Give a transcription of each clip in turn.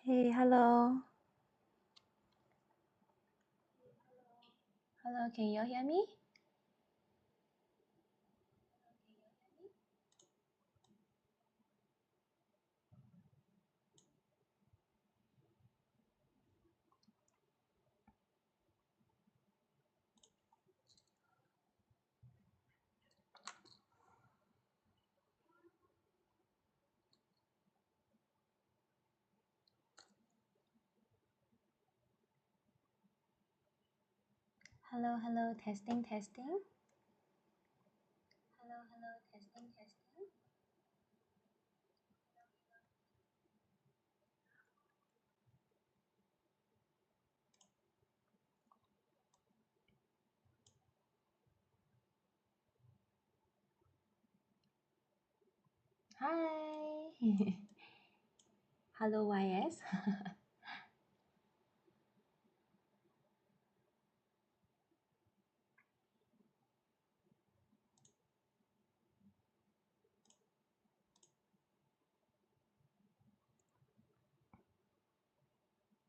Hey, hello. Hello, can you hear me? Hello, hello, testing, testing. Hello, hello, testing, testing. Hi. Hello, YS.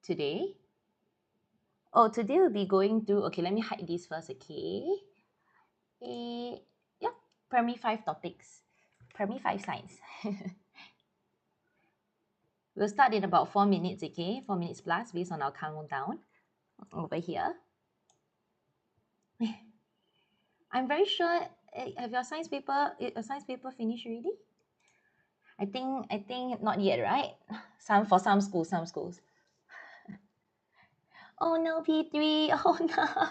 Today? Oh, today we'll be going to, okay, let me hide this first, okay? Yeah, primary 5 topics. Primary 5 science. We'll start in about 4 minutes, okay? 4 minutes plus based on our countdown over here. I'm very sure, have your science paper finished already? I think not yet, right? For some schools, some schools. Oh no, P3. Oh no.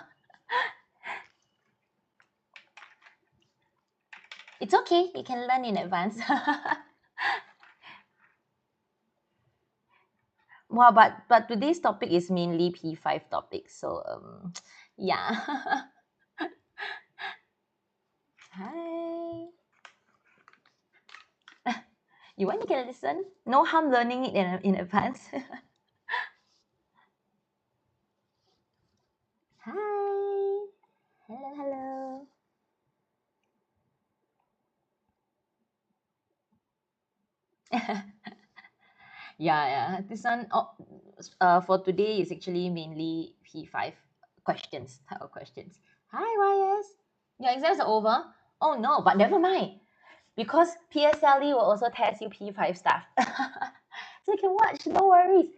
It's okay. You can learn in advance. Well, but today's topic is mainly P5 topics. So yeah. Hi. You want, you can listen. No harm learning it in advance. Hi. Hello, hello. Yeah. This one, for today is actually mainly P5 questions, type of questions. Hi, YS. Your exams are over? Oh no, but never mind. Because PSLE will also test you P5 stuff. So you can watch, no worries.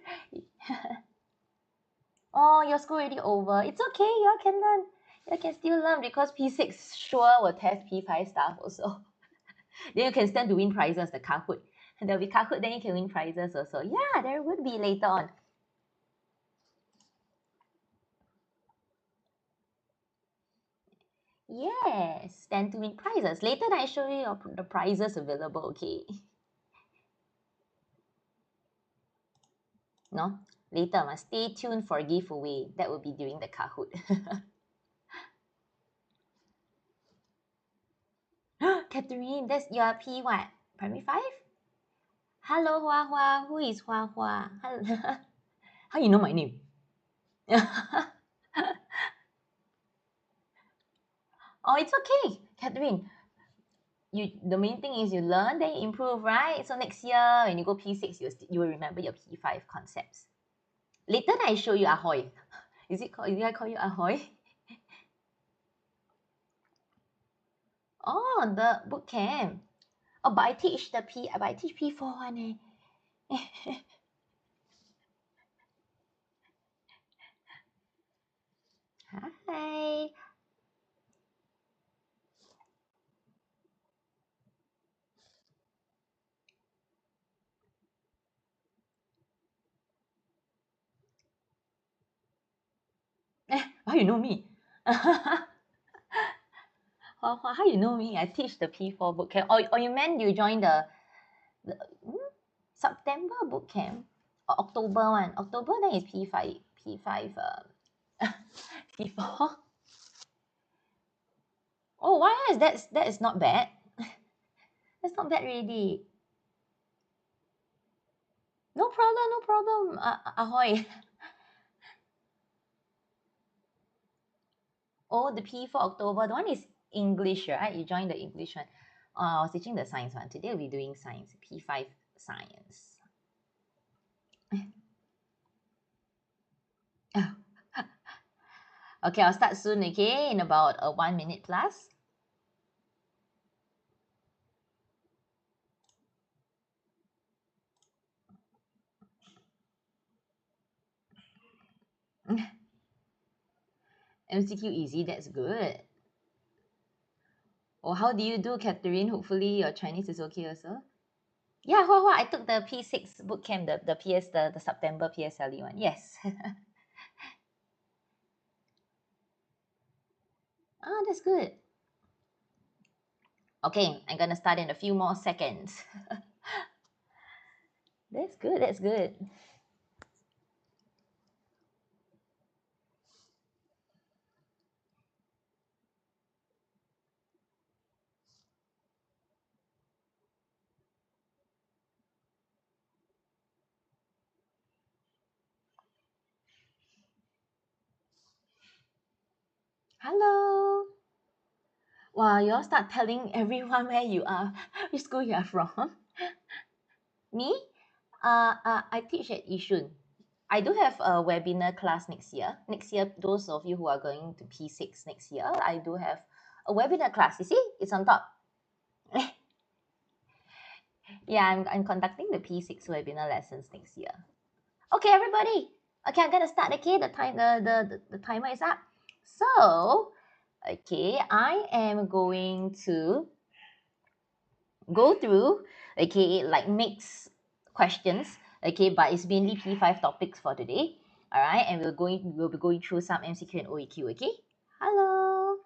Oh, your school already over. It's okay, you all can learn. You can still learn because P6 sure will test P5 stuff also. Then you can stand to win prizes, the Kahoot. And there'll be Kahoot, then you can win prizes also. Yeah, there would be later on. Yes, stand to win prizes. Later, then I show you the prizes available, okay? No? Later, must stay tuned for giveaway. That will be during the Kahoot. Catherine, that's your P what? Primary 5? Hello, Hua Hua. Who is Hua Hua? How you know my name? Oh, it's okay, Catherine. The main thing is you learn, then you improve, right? So next year when you go P6, you will remember your P5 concepts. Later, then I show you Ahoy. Did I call you Ahoy? Oh, the boot camp. Oh, but I teach P4 one eh. Hi. How you know me? How you know me? I teach the P4 boot camp. Or you meant you joined the September boot camp? Or October one? October then is P5, P5, P4. Oh, why is that is not bad. That's not bad really. No problem, no problem. Ahoy. Oh, the P4 October. The one is English, right? You joined the English one. I was teaching the science one. Today we'll be doing science, P5 science. Okay, I'll start soon, okay, in about 1 minute plus. MCQ easy, that's good. Or how do you do, Catherine? Hopefully your Chinese is okay also. Yeah, I took the P6 boot camp, the September PSLE one. Yes. Ah, that's good. Okay, I'm gonna start in a few more seconds. That's good, that's good. Hello. Wow, you all start telling everyone where you are, which school you are from. Me? I teach at Yishun. I do have a webinar class next year. Next year, those of you who are going to P6 next year, I do have a webinar class. You see, it's on top. Yeah, I'm conducting the P6 webinar lessons next year. Okay, everybody. Okay, I'm gonna start. Okay, the timer is up. So, okay, I am going to go through, okay, like mixed questions, okay, but it's mainly P5 topics for today. All right, and we'll be going through some MCQ and OEQ, okay? Hello.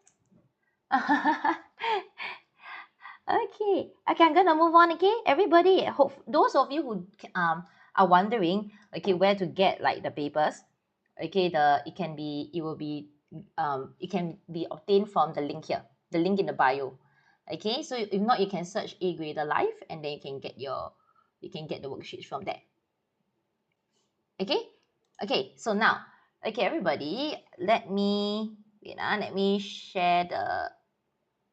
Okay, I'm gonna move on. Okay, everybody. Hope those of you who are wondering, okay, where to get like the papers, okay, it can be obtained from the link here, the link in the bio. Okay, so if not, you can search A Grader Live, and then you can get the worksheets from there. Okay, okay. So now, okay, everybody, let me let me share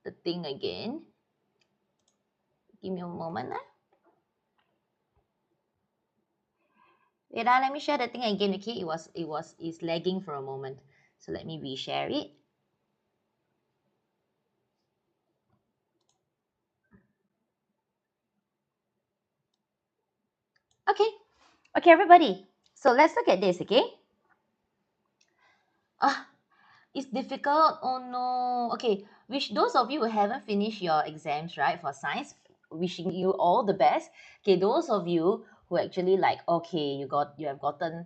the thing again. Give me a moment. Let me share the thing again. Okay, it's lagging for a moment. So let me reshare it. Okay. Okay, everybody. So let's look at this, okay? Ah, it's difficult. Oh no. Okay, which those of you who haven't finished your exams, right, for science, wishing you all the best. Okay, those of you who actually like, okay, you have gotten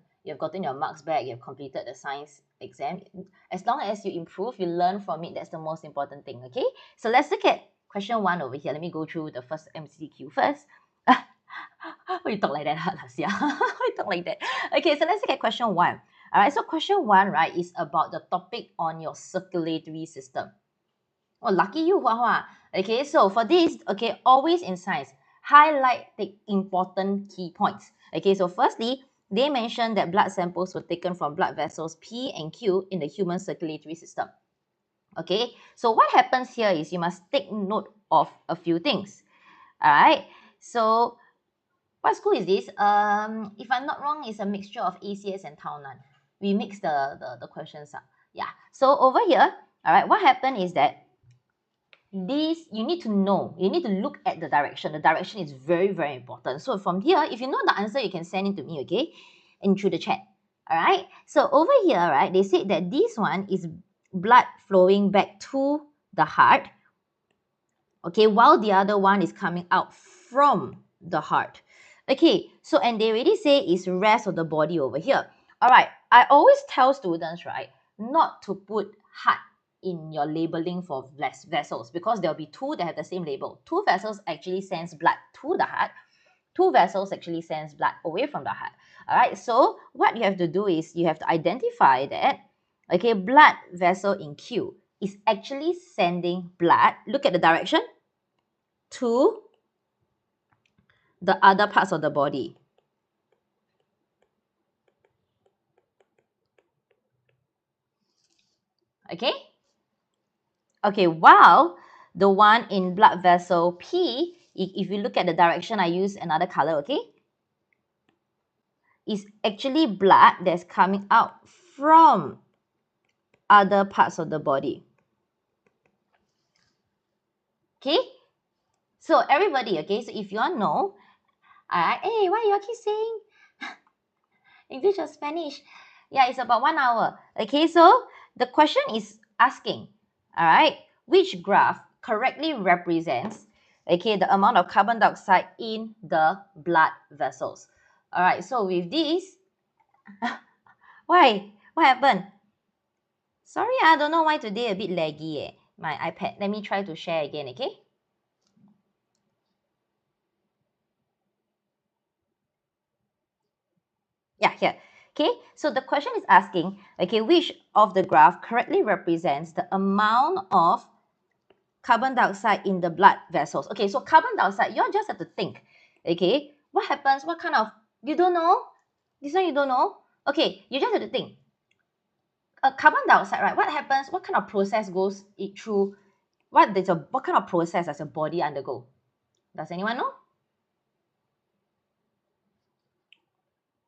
your marks back, you have completed the science exam. As long as you improve, you learn from it, that's the most important thing, okay? So let's look at question 1 over here. Let me go through the first MCQ first. Why you talk like that? Lasia? Why you talk like that? Okay, so let's look at question 1. All right, so question 1, right, is about the topic on your circulatory system. Oh, lucky you, Hua Hua. Okay, so for this, okay, always in science, highlight the important key points. Okay, so firstly, they mentioned that blood samples were taken from blood vessels P and Q in the human circulatory system. Okay, so what happens here is you must take note of a few things. All right, so what school is this? If I'm not wrong, it's a mixture of ACS and Tao Nan. We mix the questions up. Yeah. So over here, all right, what happened is that this you need to know, you need to look at the direction. The direction is very, very important. So from here, if you know the answer, you can send it to me, okay? And through the chat. All right. So over here, right, they said that this one is blood flowing back to the heart. Okay, while the other one is coming out from the heart. Okay, so and they already say it's rest of the body over here. All right, I always tell students, right, not to put heart in your labeling for vessels, because there'll be two that have the same label. Two vessels actually sends blood to the heart. Two vessels actually sends blood away from the heart. All right, so what you have to do is you have to identify that, okay, blood vessel in Q is actually sending blood, look at the direction, to the other parts of the body. Okay? Okay, while the one in blood vessel P, if you look at the direction, I use another color, okay? Is actually blood that's coming out from other parts of the body. Okay, so everybody, okay, so if you all know, hey, why you all keep saying English or Spanish? Yeah, it's about 1 hour. Okay, so the question is asking, all right, which graph correctly represents, okay, the amount of carbon dioxide in the blood vessels? All right, so with this, why? What happened? Sorry, I don't know why today a bit laggy, my iPad. Let me try to share again, okay? Yeah, here. Okay, so the question is asking, okay, which of the graph correctly represents the amount of carbon dioxide in the blood vessels? Okay, so carbon dioxide, you just have to think, okay, what happens, what kind of, you don't know? This one you don't know? Okay, you just have to think. Carbon dioxide, right, what happens, what kind of process goes it through, what kind of process does your body undergo? Does anyone know?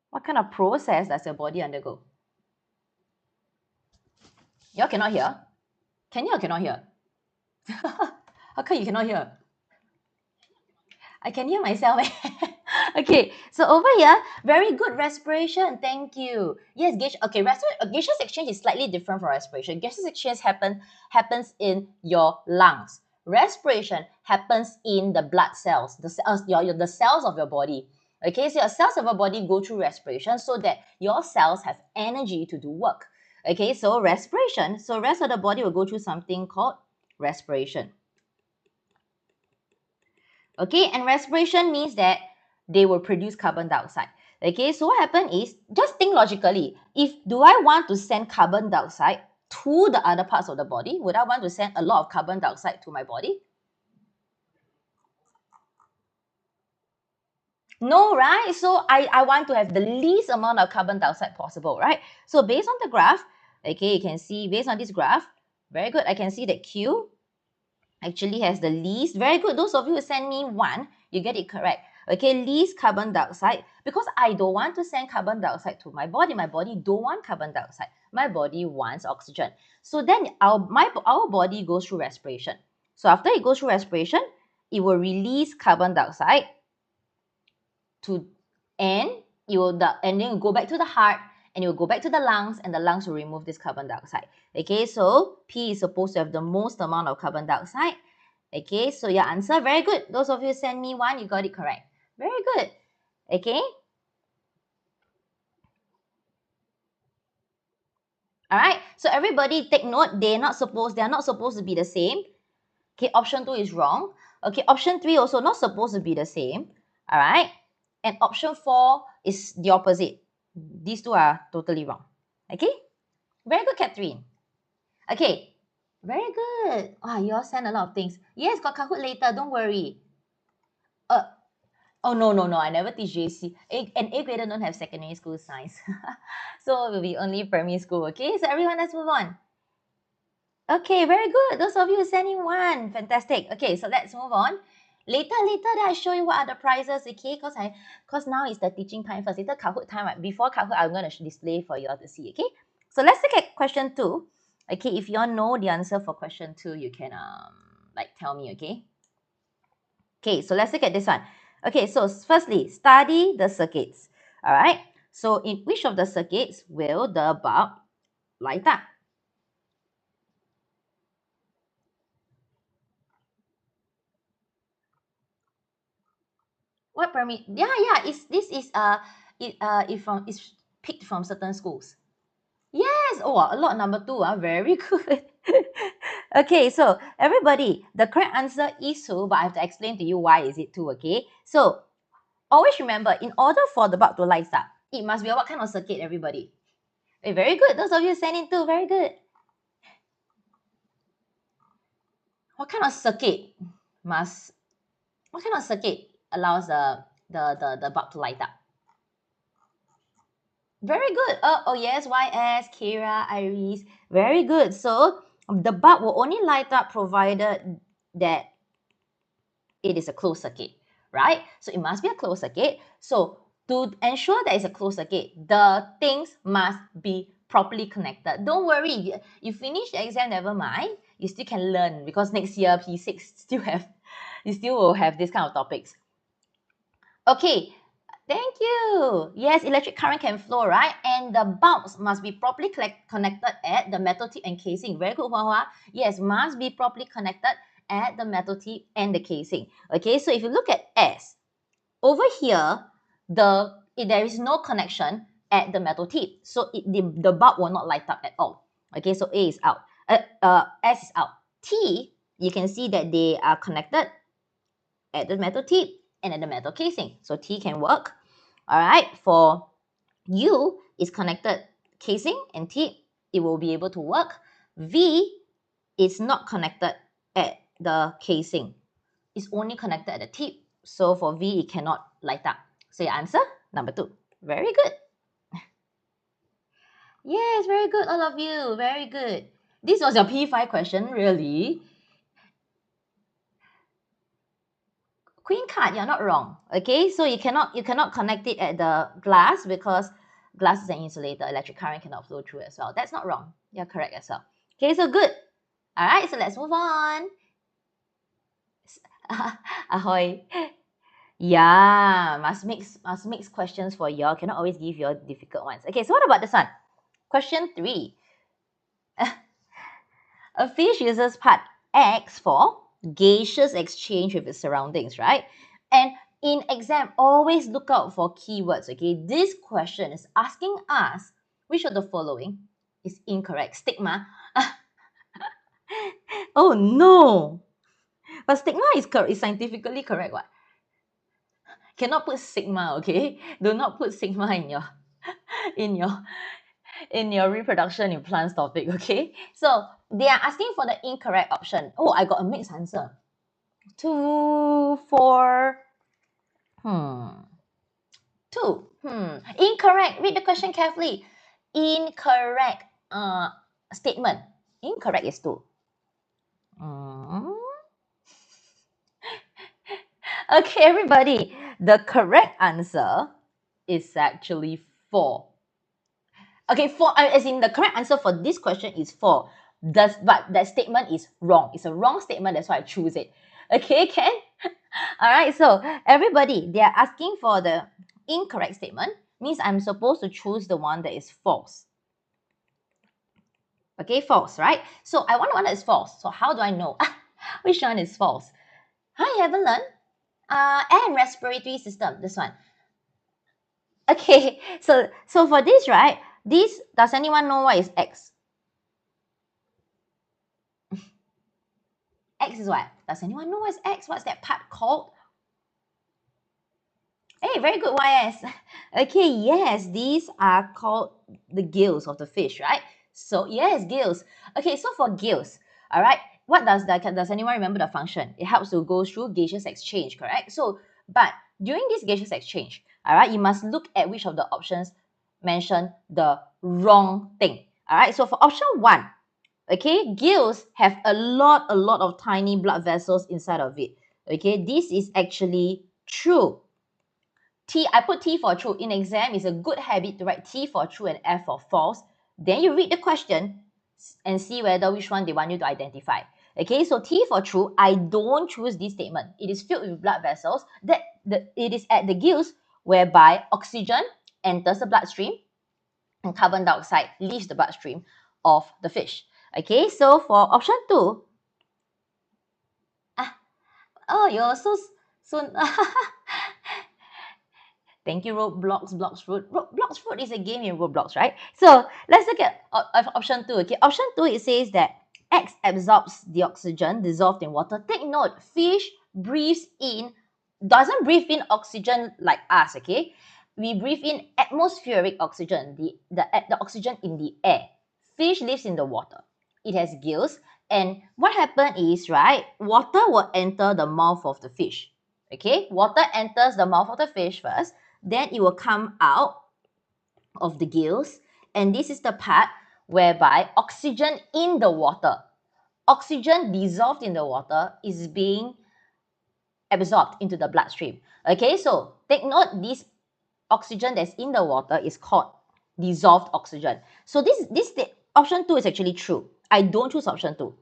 What kind of process does your body undergo? You all cannot hear? Can you or cannot hear? How come you cannot hear? I can hear myself. Okay, so over here, very good respiration. Thank you. Yes, gaseous exchange is slightly different from respiration. Gaseous exchange happens in your lungs. Respiration happens in the blood cells, the cells of your body. Okay, so your cells of your body go through respiration so that your cells have energy to do work. Okay, so respiration. So rest of the body will go through something called respiration. Okay, and respiration means that they will produce carbon dioxide. Okay, so what happened is, just think logically, if do I want to send carbon dioxide to the other parts of the body, would I want to send a lot of carbon dioxide to my body? No, right? So I want to have the least amount of carbon dioxide possible, right? So based on the graph, okay, you can see based on this graph, very good, I can see that Q actually has the least. Very good. Those of you who send me one, you get it correct. Okay, least carbon dioxide, because I don't want to send carbon dioxide to my body. My body don't want carbon dioxide. My body wants oxygen. So then our body goes through respiration. So after it goes through respiration, it will release carbon dioxide to and and then go back to the heart, and it will go back to the lungs, and the lungs will remove this carbon dioxide. Okay, so P is supposed to have the most amount of carbon dioxide. Okay, so your answer, very good. Those of you send me one, you got it correct. Very good. Okay. All right. So everybody take note. They are not supposed to be the same. Okay, option 2 is wrong. Okay, option 3 also not supposed to be the same. All right. And option 4 is the opposite. These two are totally wrong. Okay. Very good, Catherine. Okay. Very good. You all send a lot of things. Yes, got Kahoot later. Don't worry. Uh, Oh, no, no, no. I never teach JC. And A grader don't have secondary school science. So it will be only primary school. Okay, so everyone, let's move on. Okay, very good. Those of you sending one. Fantastic. Okay, so let's move on. Later, then I show you what are the prizes, okay? Because now it's the teaching time first. Later Kahoot time, right? Before Kahoot, I'm going to display for you all to see, okay? So let's look at question 2. Okay, if you all know the answer for question 2, you can tell me, okay? Okay, so let's look at this one. Okay, so firstly, study the circuits. All right, so in which of the circuits will the bulb light up? What permit? Yeah. This is it's picked from certain schools. Yes. Oh, a lot. Number 2. Very good. Okay, so everybody, the correct answer is 2, but I have to explain to you why is it 2. Okay, so always remember, in order for the bulb to light up, it must be what kind of circuit, everybody? Very good. Those of you sending 2, very good. What kind of circuit must what kind of circuit allows the bulb to light up? Very good. Oh yes, YS, Kira, Iris. Very good. So the bulb will only light up provided that it is a closed circuit, right? So it must be a closed circuit. So to ensure that it's a closed circuit, the things must be properly connected. Don't worry, you finish the exam, never mind. You still can learn because next year P6 you still will have this kind of topics. Okay, thank you. Yes, electric current can flow, right? And the bulbs must be properly connected at the metal tip and casing. Very good, Hua Hua. Yes, must be properly connected at the metal tip and the casing. Okay, so if you look at S, over here, there is no connection at the metal tip. So the bulb will not light up at all. Okay, so A is out. S is out. T, you can see that they are connected at the metal tip and at the metal casing. So T can work. All right, for U is connected casing and tip, it will be able to work. V is not connected at the casing. It's only connected at the tip. So for V, it cannot light up. So your answer, number 2. Very good. Yes, very good, all of you. Very good. This was your P5 question, really? Queen card, you're not wrong. Okay, so you cannot connect it at the glass because glass is an insulator. Electric current cannot flow through as well. That's not wrong. You're correct as well. Okay, so good. All right, so let's move on. Ahoy. Yeah, must mix questions for y'all. Cannot always give you difficult ones. Okay, so what about this one? Question 3. A fish uses part X for gaseous exchange with its surroundings, right? And in exam, always look out for keywords, okay? This question is asking us which of the following is incorrect. Stigma. Oh no! But stigma is scientifically correct, what? Cannot put sigma, okay? Do not put sigma in your reproduction in plants topic, okay? So they are asking for the incorrect option. Oh, I got a mixed answer. 2, 4, 2. Incorrect. Read the question carefully. Incorrect statement. Incorrect is 2. Okay, everybody. The correct answer is actually 4. Okay, 4, as in the correct answer for this question is 4. But that statement is wrong. It's a wrong statement. That's why I choose it. Okay, Ken? All right, so everybody, they are asking for the incorrect statement. Means I'm supposed to choose the one that is false. Okay, false, right? So I want one that is false. So how do I know which one is false? Hi, haven't learned? Air and respiratory system, this one. Okay, so for this, right? This, does anyone know what is X? X is what? Does anyone know what is X? What's that part called? Hey, very good, YS. Okay, yes, these are called the gills of the fish, right? So yes, gills. Okay, so for gills, all right, what does anyone remember the function? It helps to go through gaseous exchange, correct? So, but during this gaseous exchange, all right, you must look at which of the options mention the wrong thing. All right, so for option 1, okay, gills have a lot of tiny blood vessels inside of it. Okay, this is actually true. I put T for true. In exam, it's a good habit to write T for true and F for false. Then you read the question and see whether which one they want you to identify. Okay, so T for true, I don't choose this statement. It is filled with blood vessels. It is at the gills whereby oxygen enters the bloodstream and carbon dioxide leaves the bloodstream of the fish. Okay, so for option 2, oh, you're so thank you, Roblox, Bloxfruit. Bloxfruit is a game in Roblox, right? So let's look at option 2. Okay, option 2, it says that X absorbs the oxygen dissolved in water. Take note, fish breathes in, doesn't breathe in oxygen like us, okay? We breathe in atmospheric oxygen, the oxygen in the air. Fish lives in the water. It has gills. And what happens is, right, water will enter the mouth of the fish. Okay, water enters the mouth of the fish first. Then it will come out of the gills, and this is the part whereby oxygen in the water, oxygen dissolved in the water, is being absorbed into the bloodstream. Okay, so take note, this oxygen that's in the water is called dissolved oxygen. So option 2 is actually true. I don't choose option 2.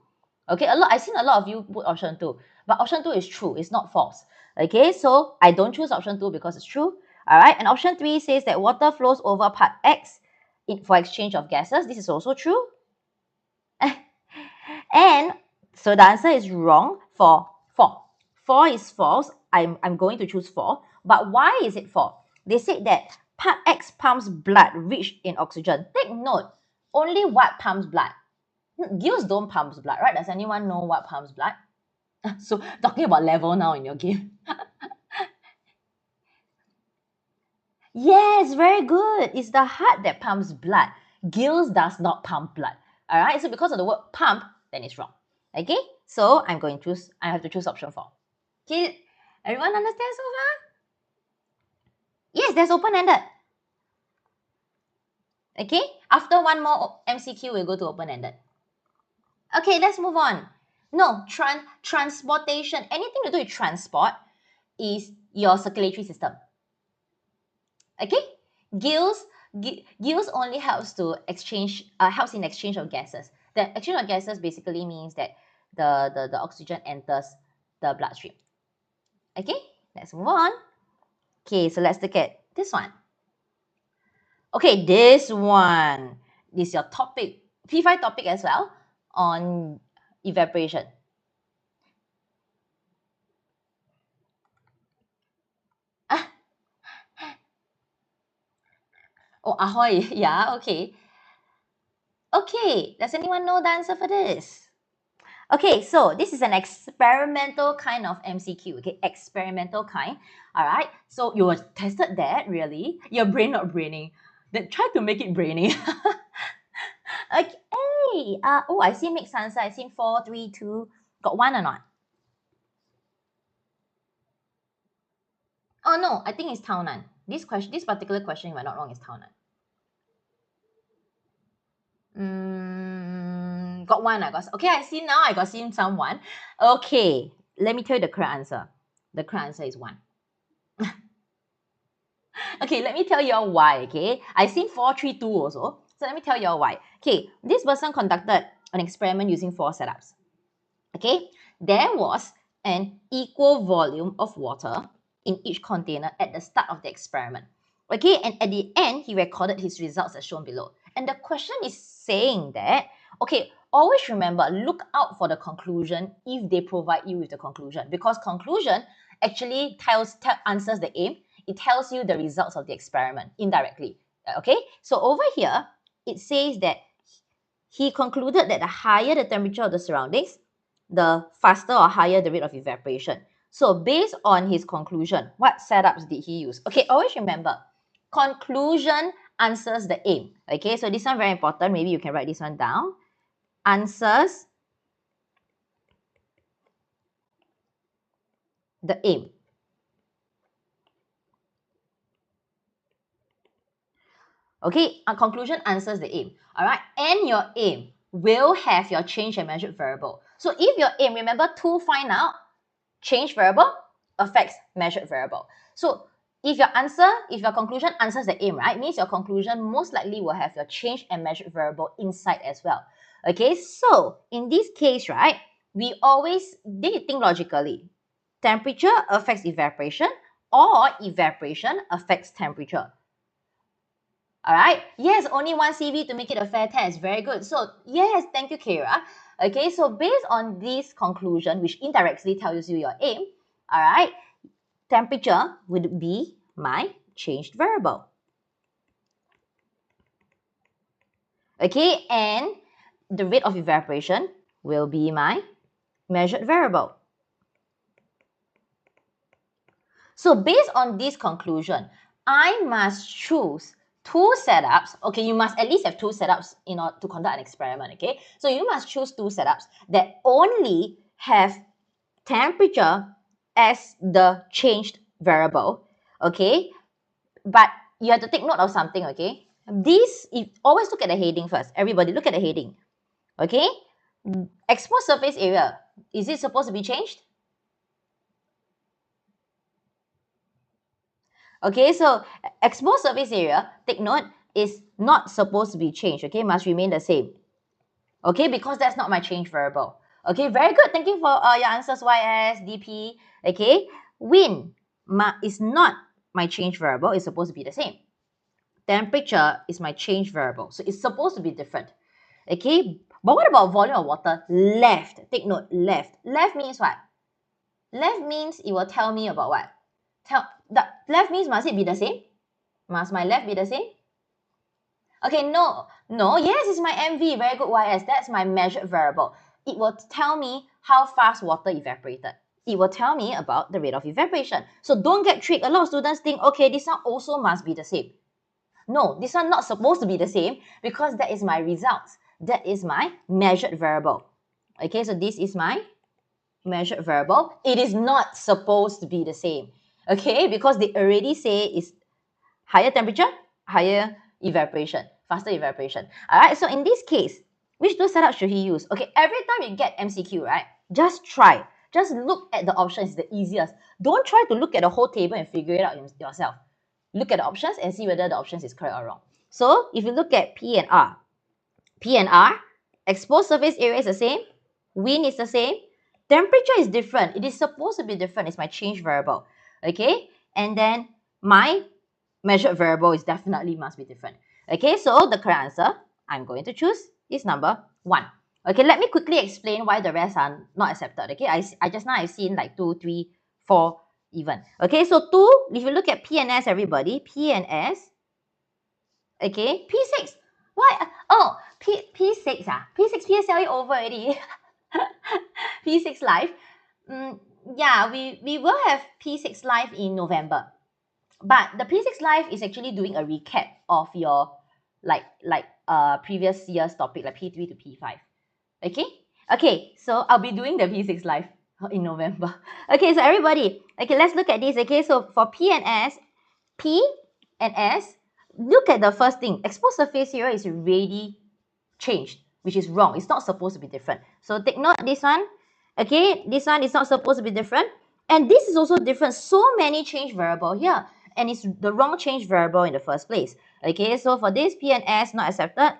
Okay, I've seen a lot of you put option 2, but option 2 is true, it's not false. Okay, so I don't choose option 2 because it's true. All right, and option 3 says that water flows over part X for exchange of gases. This is also true. And so the answer is wrong for 4. 4 is false. I'm going to choose 4. But why is it 4? They said that part X pumps blood rich in oxygen. Take note, only what pumps blood? Gills don't pump blood, right? Does anyone know what pumps blood? So talking about level now in your game. Yes, very good. It's the heart that pumps blood. Gills does not pump blood. All right. So because of the word pump, then it's wrong. Okay. So I have to choose option 4. Okay. Everyone understand so far? Yes, that's open-ended. Okay. After one more MCQ, we'll go to open-ended. Okay, let's move on. No, transportation, anything to do with transport is your circulatory system. Okay, gills only helps in exchange of gases. The exchange of gases basically means that the oxygen enters the bloodstream. Okay, let's move on. Okay, so let's look at this one. Okay, this one is your topic, P5 topic as well, on evaporation. Oh, ahoy. Yeah, okay. Okay, does anyone know the answer for this? Okay, so this is an experimental kind of MCQ, okay? Experimental kind, all right? So you were tested that, really? Your brain not braining. Then try to make it brainy. Okay, oh, I see mixed answer. I see 4, 3, 2. Got one or not? Oh, no, I think it's Tao Nan. This particular question, if I'm not wrong, is Tao Nan. Got one. Okay, I see now. I got seen someone. Okay, let me tell you the correct answer. The correct answer is 1. Okay, let me tell you all why. Okay, I seen 4, 3, 2 also. So let me tell you all why. Okay, this person conducted an experiment using 4 setups. Okay, there was an equal volume of water in each container at the start of the experiment. Okay, and at the end, he recorded his results as shown below. And the question is saying that, okay, always remember, look out for the conclusion if they provide you with the conclusion, because conclusion actually answers the aim. It tells you the results of the experiment indirectly. Okay, so over here, it says that he concluded that the higher the temperature of the surroundings, the faster or higher the rate of evaporation. So based on his conclusion, what setups did he use? Okay, always remember, conclusion answers the aim. Okay, so this one very important. Maybe you can write this one down. Answers the aim. Okay, a conclusion answers the aim. All right, and your aim will have your change and measured variable. So if your aim, remember to find out, change variable affects measured variable. So if your conclusion answers the aim, right, means your conclusion most likely will have your change and measured variable inside as well. Okay, so in this case, right, we always need to think logically. Temperature affects evaporation, or evaporation affects temperature. All right. Yes, only one CV to make it a fair test. Very good. So yes, thank you, Kira. Okay, so based on this conclusion, which indirectly tells you your aim, all right, temperature would be my changed variable. Okay, and the rate of evaporation will be my measured variable. So based on this conclusion, I must choose 2 setups. Okay, you must at least have 2 setups in order to conduct an experiment. Okay, so you must choose 2 setups that only have temperature as the changed variable. Okay, but you have to take note of something. Okay, always look at the heading first. Everybody look at the heading. Okay, exposed surface area, is it supposed to be changed? Okay, so exposed surface area, take note, is not supposed to be changed, okay? Must remain the same, okay? Because that's not my change variable. Okay, very good. Thank you for your answers, YS, DP. Okay, wind is not my change variable. It's supposed to be the same. Temperature is my change variable. So it's supposed to be different. Okay, but what about volume of water? Left. Take note, left. Left means what? Left means it will tell me about what? Left means must it be the same? Must my left be the same? Okay, no, yes, it's my MV, very good, YS. That's my measured variable. It will tell me how fast water evaporated. It will tell me about the rate of evaporation. So don't get tricked. A lot of students think, okay, this one also must be the same. No, this one not supposed to be the same because that is my results. That is my measured variable. Okay, so this is my measured variable. It is not supposed to be the same. Okay, because they already say it's higher temperature, higher evaporation, faster evaporation. All right, so in this case, which two setup should he use? Okay, every time you get MCQ, right, just try. Just look at the options, the easiest. Don't try to look at the whole table and figure it out yourself. Look at the options and see whether the options is correct or wrong. So if you look at P and R, exposed surface area is the same, wind is the same, temperature is different. It is supposed to be different. It's my change variable. Okay, and then my measured variable is definitely must be different. Okay, so the correct answer I'm going to choose is number 1. Okay, let me quickly explain why the rest are not accepted. Okay, I just now I've seen like 2, 3, 4 even. Okay, so 2, if you look at P and S, everybody, P and S, okay, P6, why? Oh, P6, P6 PSLE over already. P6 live. Yeah, we will have P6 live in November. But the P6 Live is actually doing a recap of your previous year's topic, like P3 to P5. Okay, so I'll be doing the P6 Live in November. Okay, so everybody, okay, let's look at this. Okay, so for P and S, look at the first thing. Exposed surface area is already changed, which is wrong. It's not supposed to be different. So take note this one. Okay, this one is not supposed to be different. And this is also different. So many change variable here. And it's the wrong change variable in the first place. Okay, so for this P and S not accepted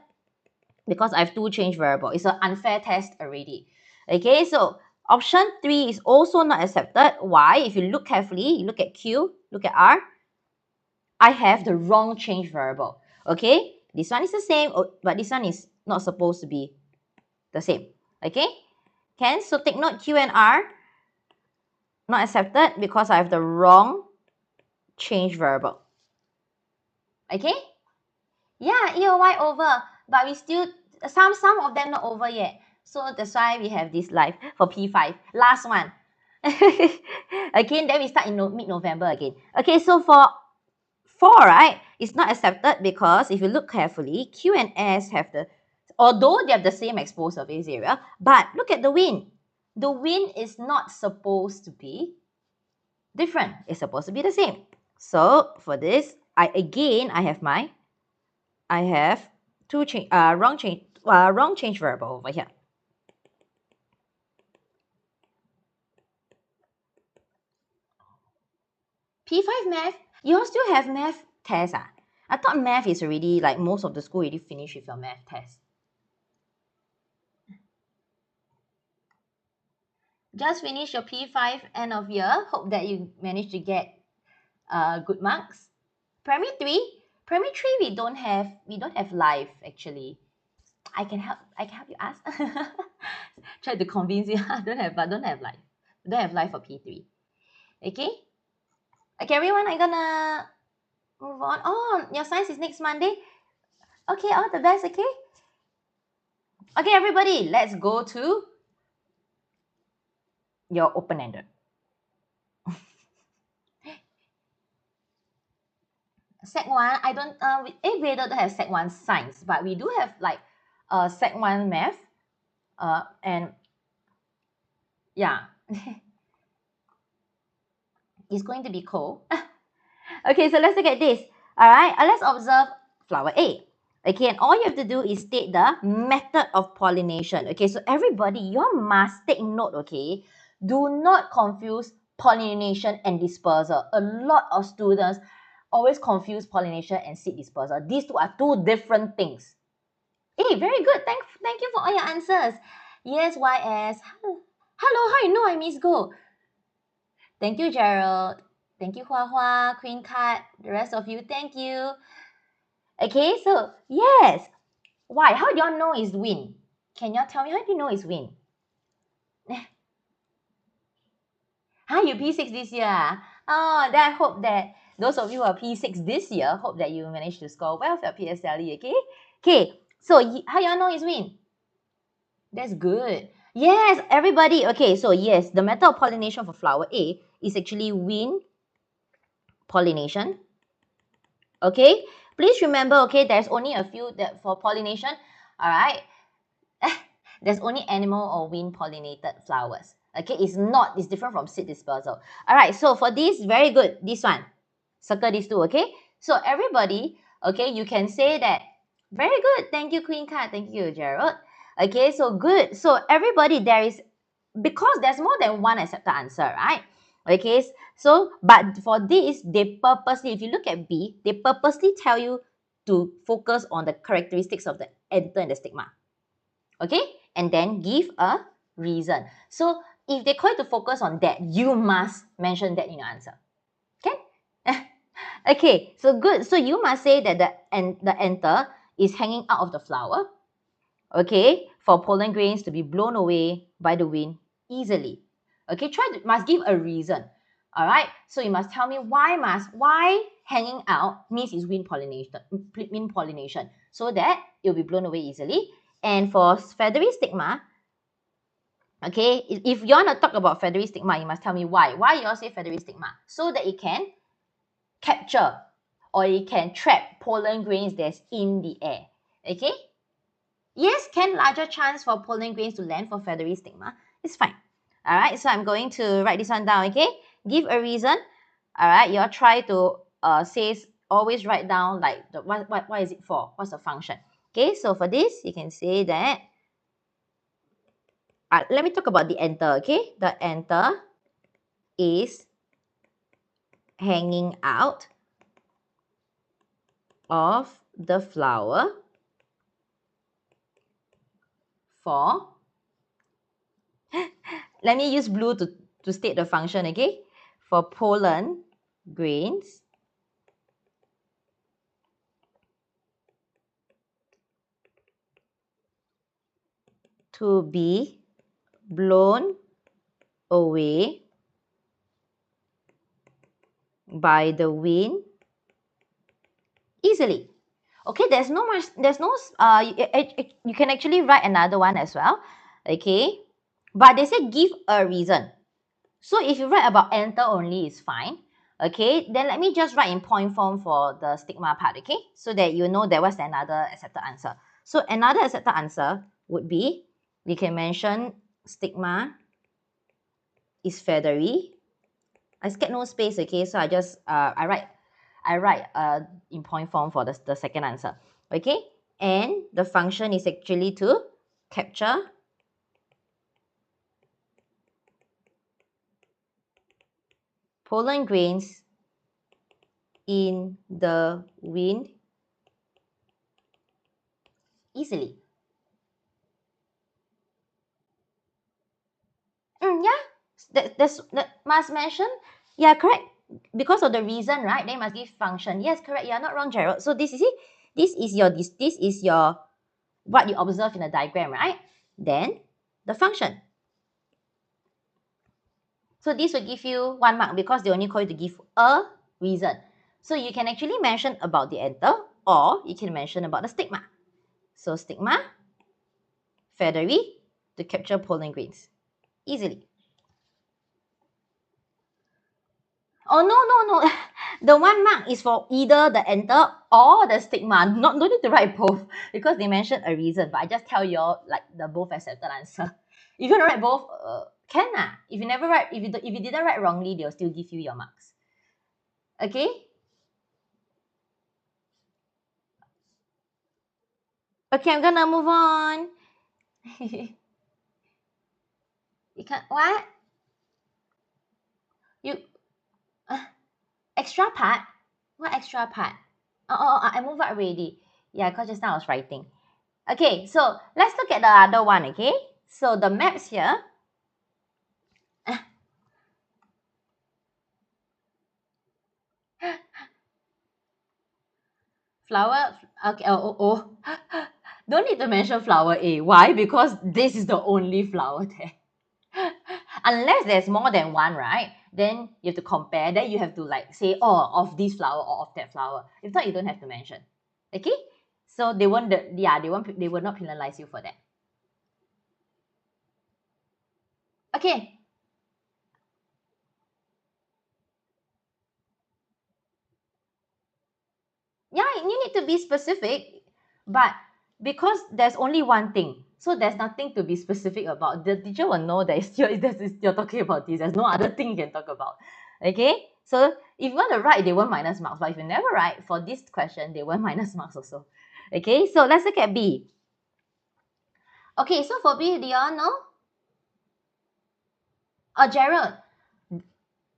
because I have 2 change variable. It's an unfair test already. Okay, so option 3 is also not accepted. Why? If you look carefully, you look at Q, look at R, I have the wrong change variable. Okay, this one is the same, but this one is not supposed to be the same. Okay, can so take note Q and R not accepted because I have the wrong change variable. Okay, yeah, EOY over, but we still some of them not over yet, so that's why we have this live for P5 last one. Again, then we start in mid-November again. Okay, so for 4, right, it's not accepted because if you look carefully, Q and S have although they have the same exposed surface area, but look at the wind. The wind is not supposed to be different. It's supposed to be the same. So for this, I have wrong change variable over here. P5 math, you all still have math test. I thought math is already, like most of the school already finished with your math test. Just finish your P5 end of year. Hope that you manage to get good marks. Primary 3 we don't have live actually. I can help you ask. Try to convince you. don't have live. Don't have live for P3. Okay, everyone, I'm gonna move on. Oh, your science is next Monday. Okay, all the best. Okay, everybody, let's go to your open-ended. Sec 1, I don't, 8th grader don't have Sec 1 science, but we do have like Sec 1 math, and yeah, it's going to be cold. Okay, so let's look at this. All right, let's observe flower A. Okay, and all you have to do is state the method of pollination. Okay, so everybody, you must take note, okay? Do not confuse pollination and dispersal. A lot of students always confuse pollination and seed dispersal. These two are two different things. Hey, very good. Thank you for all your answers. Yes, YS. Hello, how you know I Miss Go? Thank you, Gerald. Thank you, Hua Hua, Queen Cat, the rest of you. Thank you. Okay, so yes. Why? How do y'all know it's wind? Can y'all tell me how do you know it's wind? Huh, you P6 this year? Oh, then I hope that those of you who are P6 this year, hope that you manage to score well for your PSLE, okay? Okay, so how y'all know it's wind? That's good. Yes, everybody. Okay, so yes, the method of pollination for flower A is actually wind pollination. Okay, please remember, okay, there's only a few that for pollination. All right, there's only animal or wind pollinated flowers. Okay, it's different from seed dispersal. All right, so for this, very good. This one, circle these two. Okay, so everybody, okay, you can say that. Very good. Thank you, Queen Cat. Thank you, Gerald. Okay, so good. So everybody, because there's more than one accepted answer, right? Okay, so but for this, they purposely, if you look at B, they purposely tell you to focus on the characteristics of the anther and the stigma. Okay, and then give a reason. So if they call you to focus on that, you must mention that in your answer. Okay. Okay, so good. So you must say that the anther is hanging out of the flower, okay, for pollen grains to be blown away by the wind easily. Okay, must give a reason. All right, so you must tell me why hanging out means it's wind pollination, so that it'll be blown away easily. And for feathery stigma, okay, if you want to talk about feathery stigma, you must tell me why. Why you all say feathery stigma? So that it can capture or it can trap pollen grains that's in the air. Okay. Yes, can larger chance for pollen grains to land for feathery stigma. It's fine. All right, so I'm going to write this one down, okay? Give a reason. All right, you all try to always write down like what is it for? What's the function? Okay, so for this, you can say that. Let me talk about the anther, okay? The anther is hanging out of the flower for let me use blue to state the function, okay? For pollen grains to be blown away by the wind easily. Okay, there's no, you can actually write another one as well, okay? But they say give a reason. So if you write about anther only, it's fine. Okay, then let me just write in point form for the stigma part, okay? So that you know that was another accepted answer. So another accepted answer would be, we can mention stigma is feathery. I scared no space, okay? So I just, I write in point form for the second answer, okay? And the function is actually to capture pollen grains in the wind easily. Yeah, that must mention. Yeah, correct. Because of the reason, right? They must give function. Yes, correct. You're not wrong, Gerald. So this is your what you observe in the diagram, right? Then the function. So this will give you 1 mark because they only call you to give a reason. So you can actually mention about the anther or you can mention about the stigma. So stigma, feathery, to capture pollen grains easily. Oh, no. The 1 mark is for either the anther or the stigma. No need to write both because they mentioned a reason, but I just tell you all like the both accepted answer. If you want to write both, can ah. If you never write, if you didn't write wrongly, they'll still give you your marks. Okay? Okay, I'm gonna move on. You can't what? You extra part? What extra part? Oh, I moved out already. Yeah, because just now I was writing. Okay, so let's look at the other one, okay? So the maps here. Flower, okay, Don't need to mention flower A. Why? Because this is the only flower there. Unless there's more than one, right? Then you have to compare. Then you have to like say, oh, of this flower or of that flower. If not, you don't have to mention. Okay? So they won't, they will not penalize you for that. Okay. Yeah, you need to be specific, but because there's only one thing, so there's nothing to be specific about. The teacher will know that you're talking about this. There's no other thing you can talk about. Okay, so if you want to write, they won't minus marks. But if you never write for this question, they won't minus marks also. Okay, so let's look at B. Okay, so for B, do you all know? Gerald,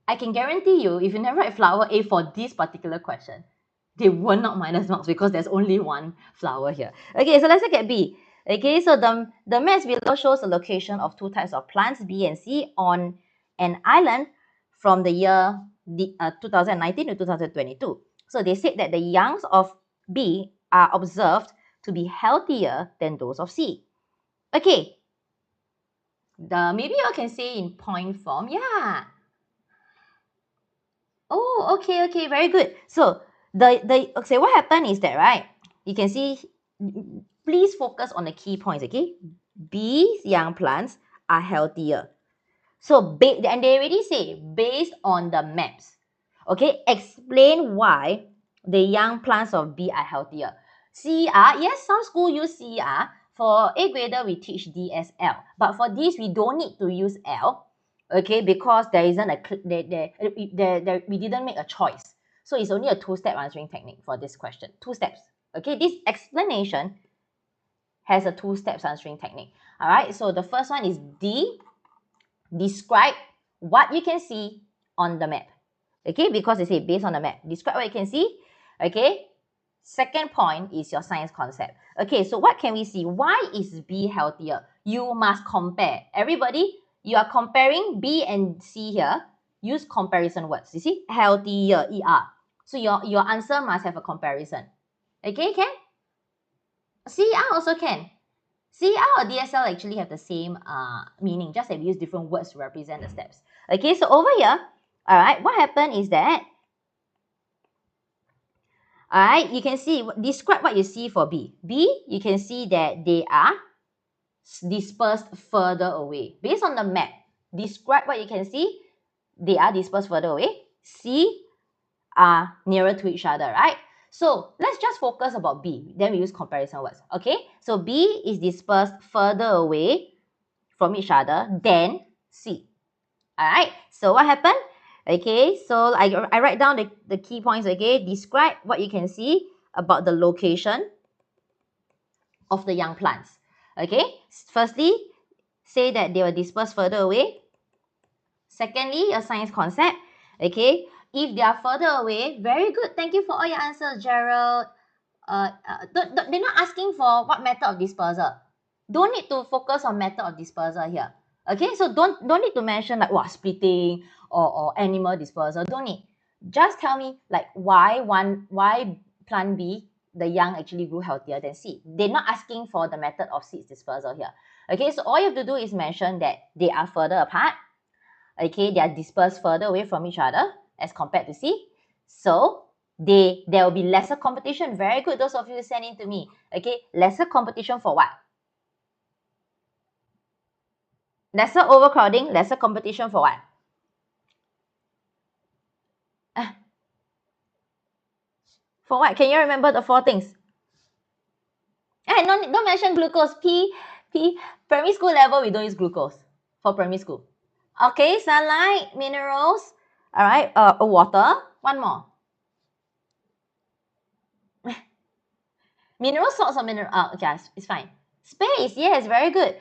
I can guarantee you, if you never write flower A for this particular question, they will not minus marks because there's only one flower here. Okay, so let's look at B. Okay, so the maps below shows the location of two types of plants, B and C, on an island from the year 2019 to 2022. So they said that the youngs of B are observed to be healthier than those of C. Okay, maybe you can say in point form. Yeah. Oh, okay, very good. So okay, what happened is that, right? You can see, please focus on the key points, okay? Bees, young plants are healthier. So, and they already say, based on the maps, okay, explain why the young plants of bee are healthier. CER, yes, some school use CER. For A grader, we teach DSL. But for this, we don't need to use L, okay, because there isn't we didn't make a choice. So it's only a two-step answering technique for this question. Two steps. Okay, this explanation has a two-steps answering technique. All right, so the first one is D, describe what you can see on the map. Okay, because they say based on the map, describe what you can see. Okay, second point is your science concept. Okay, so what can we see? Why is B healthier? You must compare. Everybody, you are comparing B and C here. Use comparison words. You see, healthier, ER. So your answer must have a comparison. Okay, can? CER also can. CER or DSL actually have the same meaning, just that we use different words to represent the steps. Okay, so over here, all right, what happened is that, all right, you can see, describe what you see for B. B, you can see that they are dispersed further away. Based on the map, describe what you can see. They are dispersed further away. C are nearer to each other, right? So let's just focus about B. Then we use comparison words. Okay, so B is dispersed further away from each other than C. All right, so what happened? Okay, so I write down the key points. Okay, describe what you can see about the location of the young plants. Okay, firstly, say that they were dispersed further away. Secondly, your science concept. Okay, if they are further away, very good. Thank you for all your answers, Gerald. They're not asking for what method of dispersal. Don't need to focus on method of dispersal here. Okay, so don't need to mention like what splitting or animal dispersal. Don't need. Just tell me like why plant B the young actually grew healthier than C. They're not asking for the method of seeds dispersal here. Okay, so all you have to do is mention that they are further apart. Okay, they are dispersed further away from each other as compared to C. So there will be lesser competition. Very good, those of you who send in to me. Okay, lesser competition for what? Lesser overcrowding, lesser competition for what? For what? Can you remember the four things? Don't mention glucose. Primary school level, we don't use glucose for primary school. Okay, sunlight, minerals, all right, water, one more. Mineral salts or mineral, okay, it's fine. Space, yes, very good.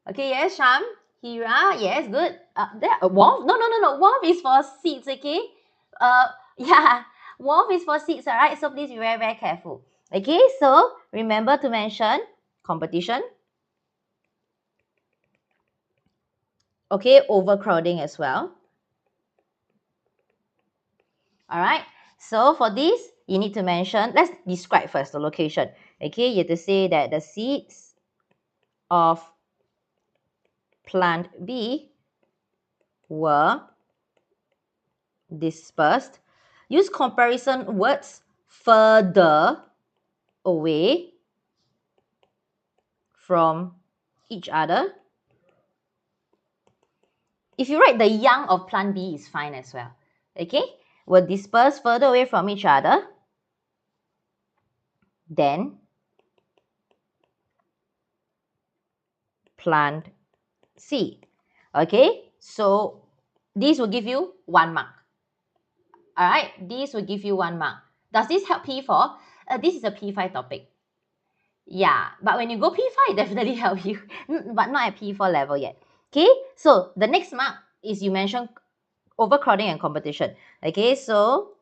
Okay, yes, Sham, Hira, yes, good. Warmth, no, warmth is for seeds, okay? Yeah, Wolf is for seeds, all right? So please be very, very careful. Okay, so remember to mention competition. Okay, overcrowding as well. All right, so for this, you need to mention, let's describe first the location. Okay, you have to say that the seeds of plant B were dispersed. Use comparison words further away from each other. If you write the young of plant B is fine as well. Okay, were dispersed further away from each other than plant C. Okay, so this will give you 1 mark. All right, this will give you 1 mark. Does this help P4? This is a P5 topic. Yeah, but when you go P5, it definitely help you, but not at P4 level yet. Okay, so the next mark is you mentioned overcrowding and competition. Okay, so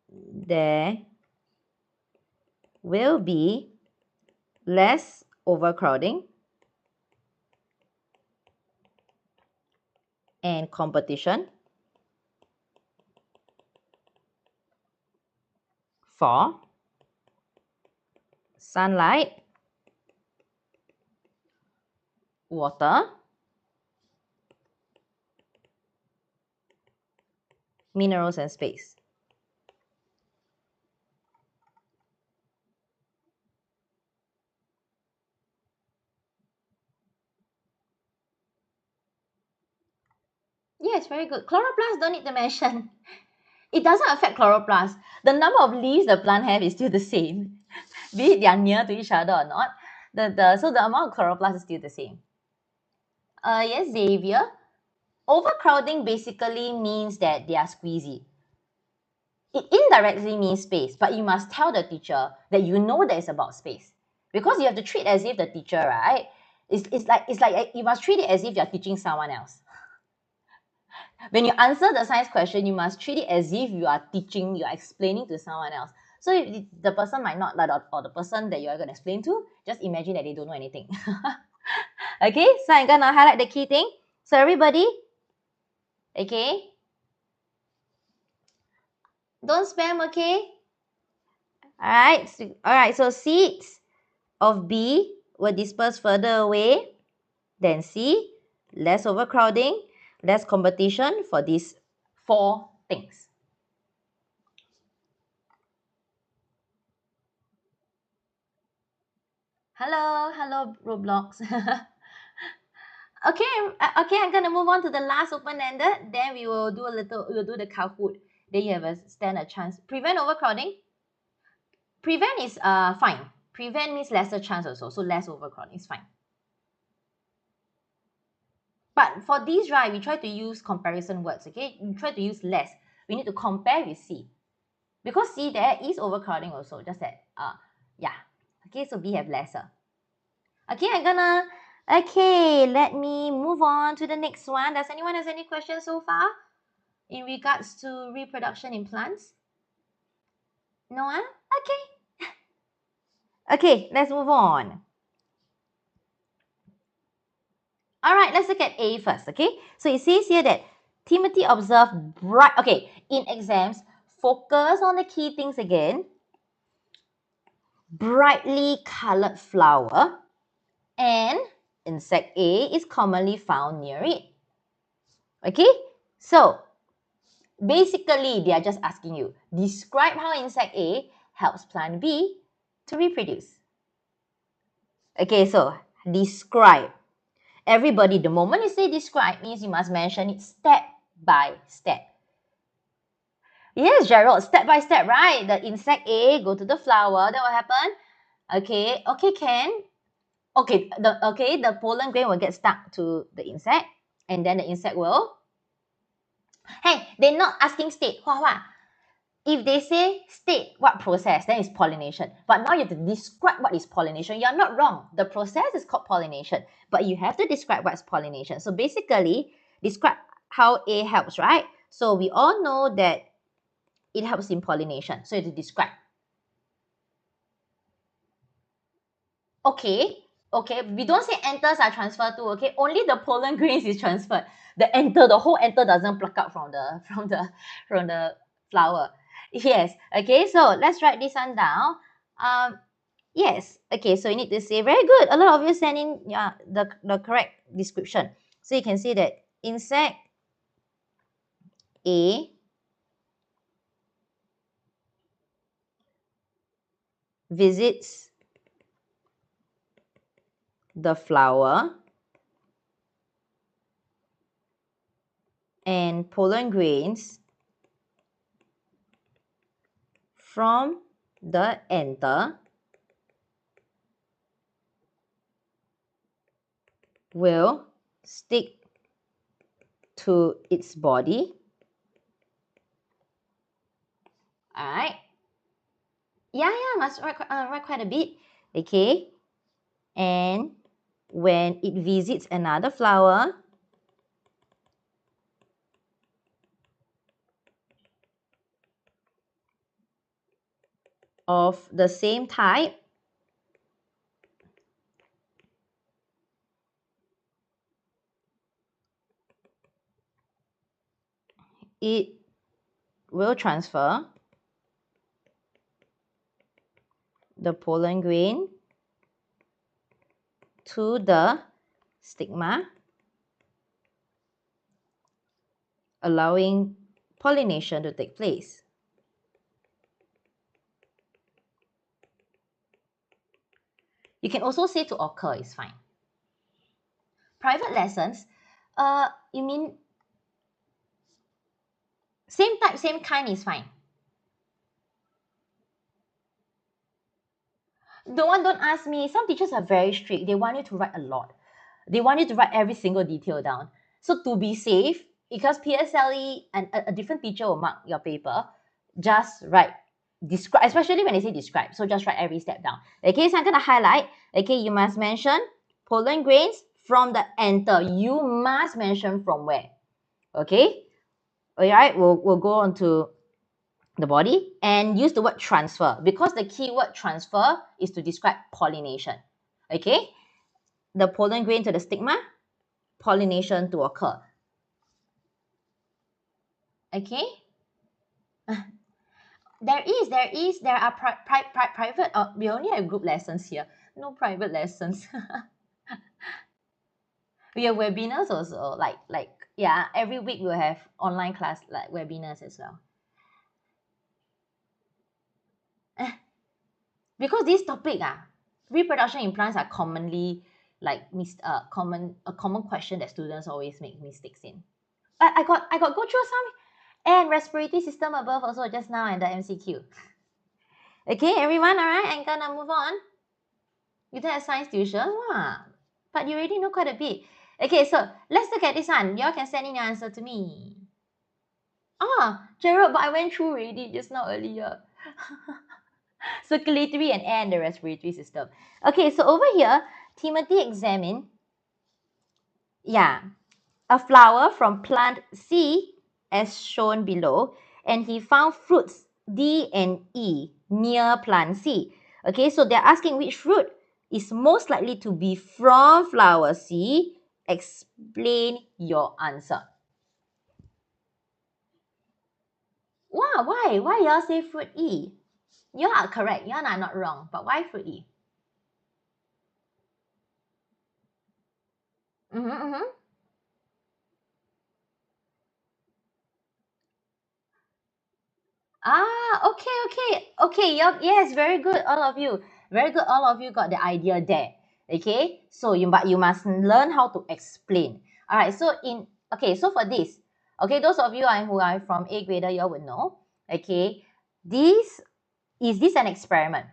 there will be less overcrowding and competition for sunlight, water, minerals, and space. Yes, very good. Chloroplast don't need to mention. It doesn't affect chloroplast. The number of leaves the plant have is still the same. Be it they are near to each other or not. So the amount of chloroplast is still the same. Yes, Xavier. Overcrowding basically means that they are squeezy. It indirectly means space, but you must tell the teacher that you know that it's about space. Because you have to treat as if the teacher, right? It's like you must treat it as if you're teaching someone else. When you answer the science question, you must treat it as if you are teaching, you are explaining to someone else. So the person might not, or the person that you are going to explain to, just imagine that they don't know anything. Okay, so I'm going to highlight the key thing. So everybody, okay, don't spam, okay? All right, so seeds of B were dispersed further away than C, less overcrowding, less competition for these 4 things. Hello, Roblox. Okay, I'm gonna move on to the last open-ended. Then we'll do the Kahoot. Then you have stand a chance. Prevent overcrowding. Prevent is fine. Prevent means lesser chance also, so less overcrowding is fine. But for these, right, we try to use comparison words, okay? We try to use less. We need to compare with C. Because C, there is overcrowding also, just that, yeah. Okay, so we have lesser. Okay, let me move on to the next one. Does anyone have any questions so far in regards to reproduction in plants? No one? Okay. Okay, let's move on. All right, let's look at A first, okay? So it says here that Timothy observed bright, okay, in exams, focus on the key things again. Brightly colored flower and insect A is commonly found near it. Okay, so basically they are just asking you, describe how insect A helps plant B to reproduce. Okay, so describe. Everybody, the moment you say describe means you must mention it step by step. Yes, Gerald, step by step, right? The insect A go to the flower, that will happen. Okay, Ken. Okay, the pollen grain will get stuck to the insect, and then the insect will. Hey, they're not asking state. If they say state what process, then it's pollination. But now you have to describe what is pollination. You're not wrong. The process is called pollination, but you have to describe what's pollination. So basically, describe how A helps, right? So we all know that it helps in pollination. So you have to describe. Okay, okay. We don't say anthers are transferred to, okay? Only the pollen grains is transferred. The whole anther doesn't pluck out from the flower. Yes. Okay, so let's write this one down. Yes. Okay, so you need to say very good. A lot of you send in the correct description. So you can see that insect A visits the flower and pollen grains from the anther will stick to its body. All right. Yeah, must write quite a bit. Okay. And when it visits another flower, of the same type, it will transfer the pollen grain to the stigma, allowing pollination to take place. You can also say to occur is fine. Private lessons, you mean same type, same kind is fine. Don't ask me. Some teachers are very strict. They want you to write a lot. They want you to write every single detail down. So to be safe, because PSLE and a different teacher will mark your paper, just write describe, especially when they say describe. So just write every step down. Okay, so I'm gonna highlight. Okay, you must mention pollen grains from the anther. You must mention from where. Okay. All right, we'll go on to the body and use the word transfer, because the keyword transfer is to describe pollination. Okay, the pollen grain to the stigma, pollination to occur. Okay. There are private, we only have group lessons here, no private lessons. We have webinars also, like yeah, every week we'll have online class, like webinars as well. Because this topic, reproduction in plants are commonly like a common question that students always make mistakes in. I got go through some, and respiratory system above also just now in the MCQ. Okay, everyone, all right, I'm gonna move on. You don't have science tuition? Wow, but you already know quite a bit. Okay, so let's look at this one. You all can send in your answer to me. Gerald, but I went through already just now earlier. Circulatory and air in the respiratory system. Okay, so over here, Timothy examined, a flower from plant C as shown below, and he found fruits D and E near plant C. Okay, so they're asking which fruit is most likely to be from flower C. Explain your answer. Wow, why? Why y'all say fruit E? You are correct. You are not wrong. But why fruit E? Mm-hmm. Okay. Yes, very good, all of you. Very good, all of you got the idea there. Okay, so you must learn how to explain. All right, so so for this, okay, those of you who are from A grader, you all would know. Okay, is this an experiment?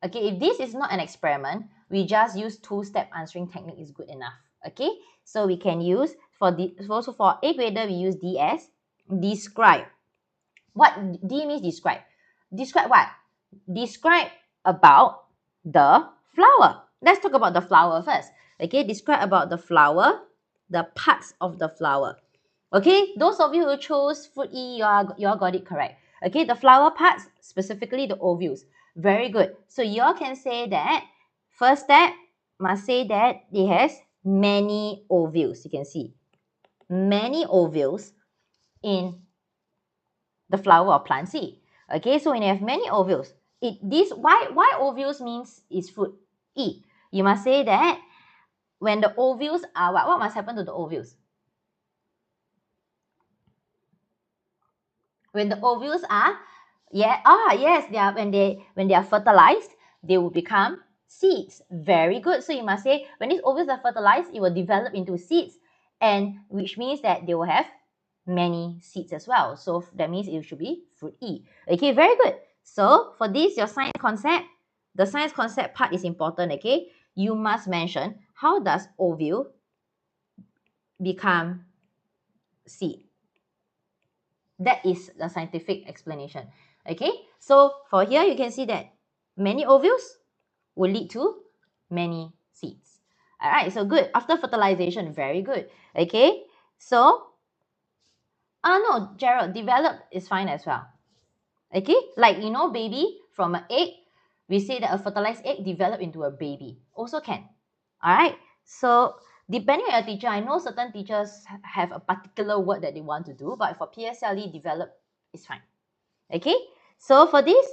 Okay, if this is not an experiment, we just use two-step answering technique is good enough. Okay, so we can use for A grader, we use DS, describe. What D means describe? Describe what? Describe about the flower. Let's talk about the flower first. Okay, describe about the flower, the parts of the flower. Okay, those of you who chose fruit E, you all got it correct. Okay, the flower parts, specifically the ovules. Very good. So you all can say that first step must say that it has many ovules. You can see many ovules in the flower or plant seed. Okay, so when you have many ovules, why ovules means is fruit E. You must say that when the ovules are what must happen to the ovules? When the ovules are yes, they are when they are fertilized, they will become seeds. Very good. So you must say when these ovules are fertilized, it will develop into seeds, and which means that they will have many seeds as well. So that means it should be fruit E. Okay, very good. So for this, your science concept, the science concept part is important. Okay, you must mention how does ovule become seed. That is the scientific explanation. Okay, so for here you can see that many ovules will lead to many seeds. All right, so good. After fertilization, very good. Okay, so no, Gerald, develop is fine as well. Okay, like baby from an egg, we say that a fertilized egg develop into a baby. Also can. All right, so depending on your teacher, I know certain teachers have a particular word that they want to do, but for PSLE, develop is fine. Okay, so for this,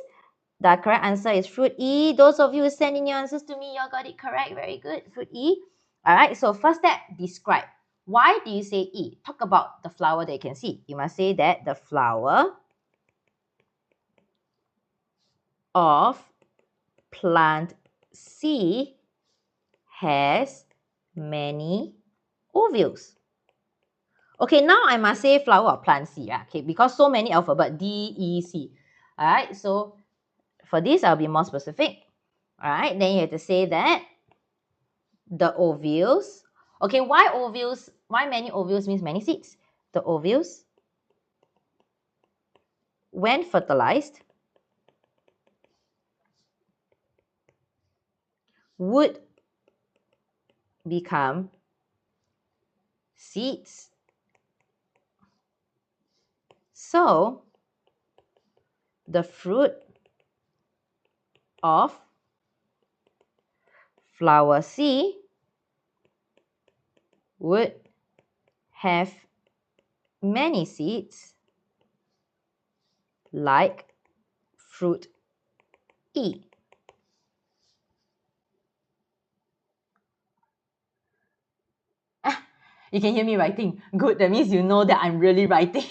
the correct answer is fruit E. Those of you who send in your answers to me, you all got it correct. Very good, fruit E. All right, so first step, describe. Why do you say E? Talk about the flower that you can see. You must say that the flower of plant C has many ovules. Okay, now I must say flower of plant C, okay, because so many alphabet, D, E, C. All right, so for this, I'll be more specific. All right, then you have to say that the ovules, okay, why ovules? Why many ovules means many seeds? The ovules, when fertilized, would become seeds. So, the fruit of flower C would have many seeds like fruit E. You can hear me writing. Good, that means you know that I'm really writing.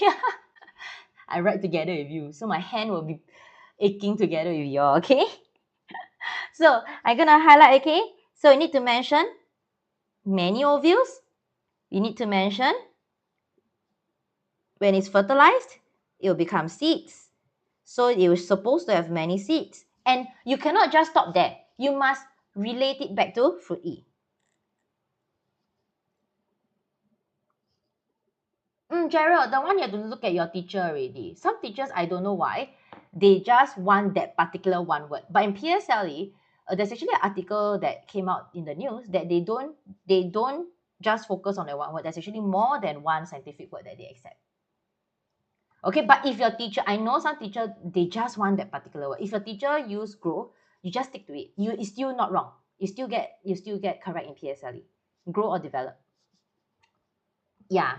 I write together with you, so my hand will be aching together with you, okay? So I'm gonna highlight, okay? So you need to mention many ovules. You need to mention when it's fertilized, it will become seeds. So it was supposed to have many seeds. And you cannot just stop there. You must relate it back to fruit E. Gerald, the one you have to look at your teacher already. Some teachers, I don't know why, they just want that particular one word. But in PSLE, there's actually an article that came out in the news that they don't just focus on the one word. There's actually more than one scientific word that they accept. Okay, but if your teacher, I know some teacher, they just want that particular word. If your teacher use grow, you just stick to it. It's still not wrong. You still get correct in PSLE. Grow or develop. Yeah.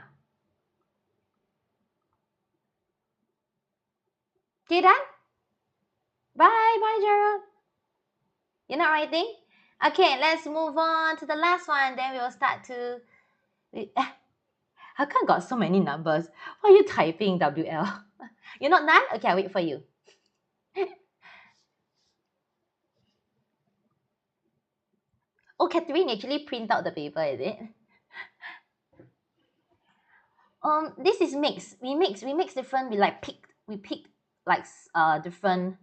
Okay, done? Bye, bye, Gerald. You're not writing? Okay, let's move on to the last one. Then we'll start to. How come got so many numbers? Why are you typing WL? You're not done? Okay, I'll wait for you. Oh, Catherine actually print out the paper, is it? This is mixed. We mix different. We picked like different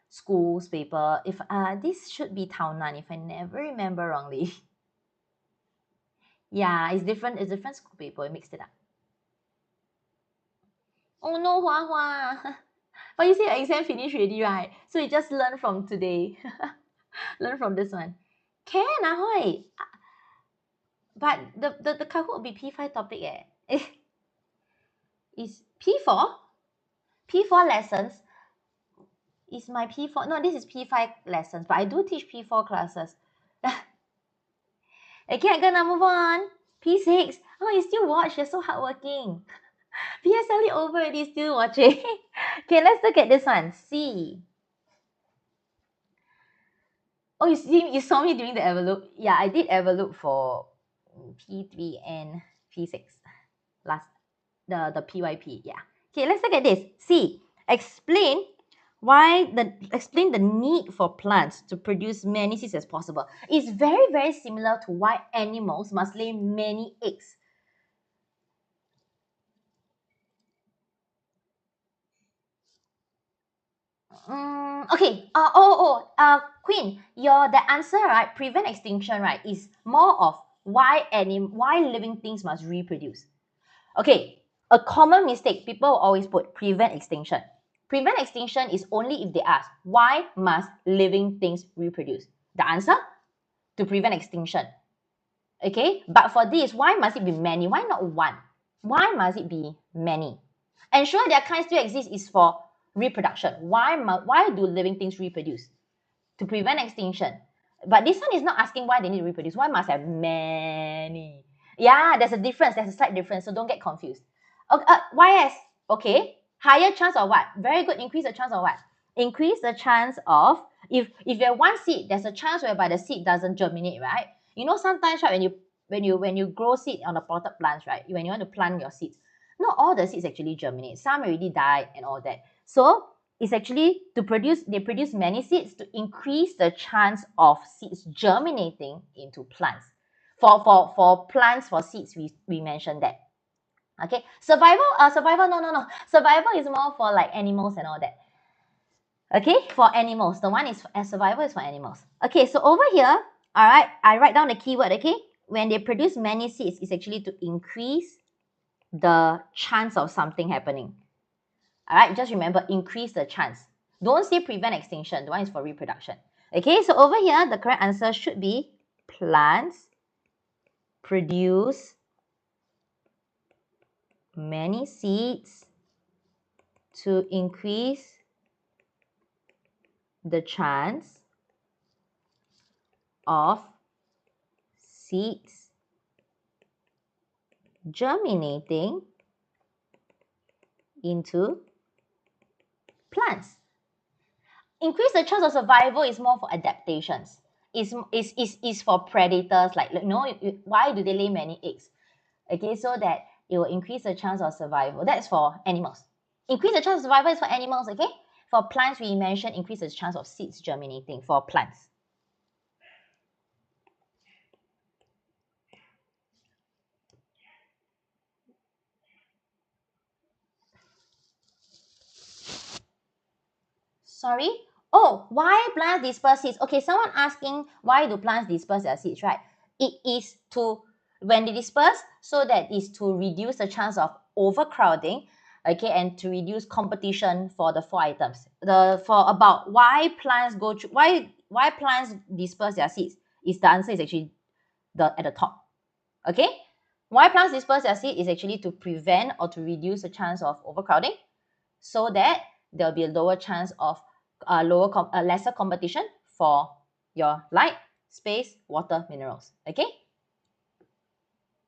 schools paper. If this should be Tao Nan if I never remember wrongly. Yeah, it's different. It's different school paper. We mixed it up. Oh no, Hua Hua. But you see, your exam finished already, right? So you just learn from today. Learn from this one. Can, ahoy. But the Kahoot will be P5 topic, eh? Is P4? P4 lessons is my P4. No, this is P5 lessons, but I do teach P4 classes. Okay, I'm gonna move on. P6. Oh, you still watch. You're so hardworking. PSLE over already, still watching. Okay, let's look at this one. C. Oh, you saw me doing the envelope. Yeah, I did envelope for P3 and P6 last the PYP. Yeah. Okay, let's look at this. C. Explain the need for plants to produce many seeds as possible. It's very, very similar to why animals must lay many eggs. Okay. Queen, the answer, right? Prevent extinction, right, is more of why living things must reproduce. Okay. A common mistake people always put prevent extinction. Prevent extinction is only if they ask why must living things reproduce. The answer, to prevent extinction. Okay. But for this, why must it be many? Why not one? Why must it be many? Ensure their kind still exist is for reproduction. Why do living things reproduce? To prevent extinction. But this one is not asking why they need to reproduce. Why must have many? Yeah, there's a difference. There's a slight difference. So don't get confused. Okay, YS. Okay. Higher chance of what? Very good. Increase the chance of what? Increase the chance of, if you have one seed, there's a chance whereby the seed doesn't germinate, right? You know, sometimes, right, when you grow seed on a potted plants, right? When you want to plant your seeds, not all the seeds actually germinate. Some already died and all that. So it's actually they produce many seeds to increase the chance of seeds germinating into plants. For plants, for seeds, we mentioned that. Okay, survival, no. Survival is more for like animals and all that. Okay, for animals, the one is survival is for animals. Okay, so over here, all right, I write down the keyword. Okay, when they produce many seeds, it's actually to increase the chance of something happening. All right, just remember, increase the chance. Don't say prevent extinction. The one is for reproduction. Okay, so over here, the correct answer should be plants produce many seeds to increase the chance of seeds germinating into plants. Increase the chance of survival is more for adaptations. Is for predators, like, you know, why do they lay many eggs? Okay, so that it will increase the chance of survival. That's for animals. Increase the chance of survival is for animals, okay? For plants, we mentioned increase the chance of seeds germinating for plants. Sorry? Oh, why plants disperse seeds? Okay, someone asking why do plants disperse their seeds, right? It is to, when they disperse, so that is to reduce the chance of overcrowding, okay, and to reduce competition for the four items. For about why plants go through, why plants disperse their seeds, is the answer is actually at the top. Okay? Why plants disperse their seed is actually to prevent or to reduce the chance of overcrowding, so that there'll be a lower chance of lesser competition for your light, space, water, minerals. Okay?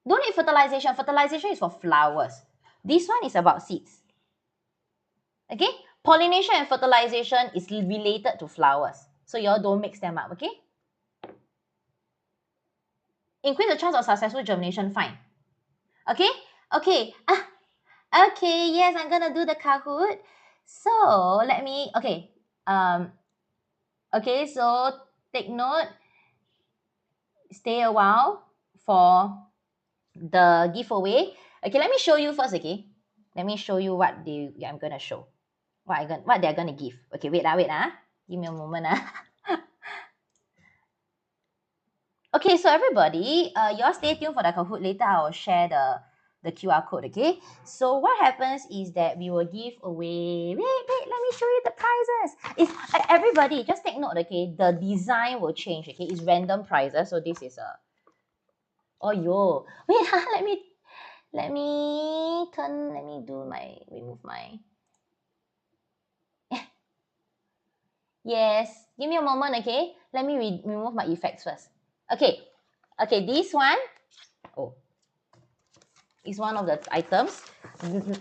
Don't need fertilization. Fertilization is for flowers. This one is about seeds. Okay? Pollination and fertilization is related to flowers. So you all don't mix them up, okay? Increase the chance of successful germination, fine. Okay? Okay. Okay, yes, I'm gonna do the Kahoot. So let me, okay. Okay, so take note, stay a while for the giveaway. Okay, let me show you first, okay? Let me show you what I'm gonna show. What they're gonna give. Okay, wait. Give me a moment. Okay, so everybody, you all stay tuned for the Kahoot. Later, I will share the QR code, okay? So what happens is that we will give away, wait, let me show you the prizes. It's everybody, just take note, okay? The design will change, okay? It's random prizes, so this is a, oh yo, wait, let me remove my, Yes, give me a moment, okay? Let me remove my effects first. Okay, okay, this one, oh, is one of the items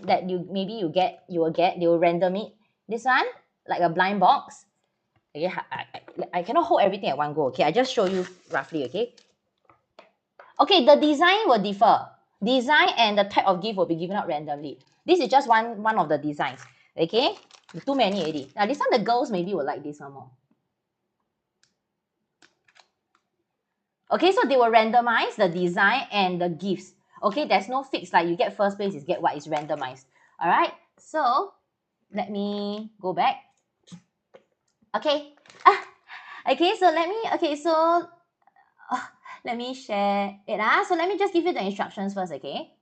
that you maybe you will get, they will random it. This one, like a blind box. Okay, I cannot hold everything at one go, okay? I just show you roughly, okay? Okay, the design will differ. Design and the type of gift will be given out randomly. This is just one of the designs, okay? Too many already. Now, this one, the girls maybe will like this one more. Okay, so they will randomize the design and the gifts. Okay, there's no fixed, like you get first place, is get what is randomized. All right, so let me go back. Okay, okay, so let me share it. So let me just give you the instructions first, okay?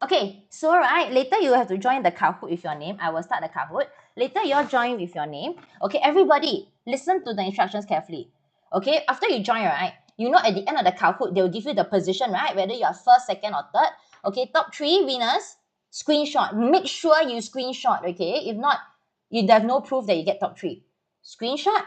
Okay, so right, later you have to join the Kahoot with your name. I will start the Kahoot. Later you'll join with your name. Okay, everybody, listen to the instructions carefully. Okay, after you join, right, you know at the end of the Kahoot, they will give you the position, right? Whether you're first, second, or third. Okay, top 3 winners, screenshot. Make sure you screenshot, okay? If not, you have no proof that you get top 3. Screenshot,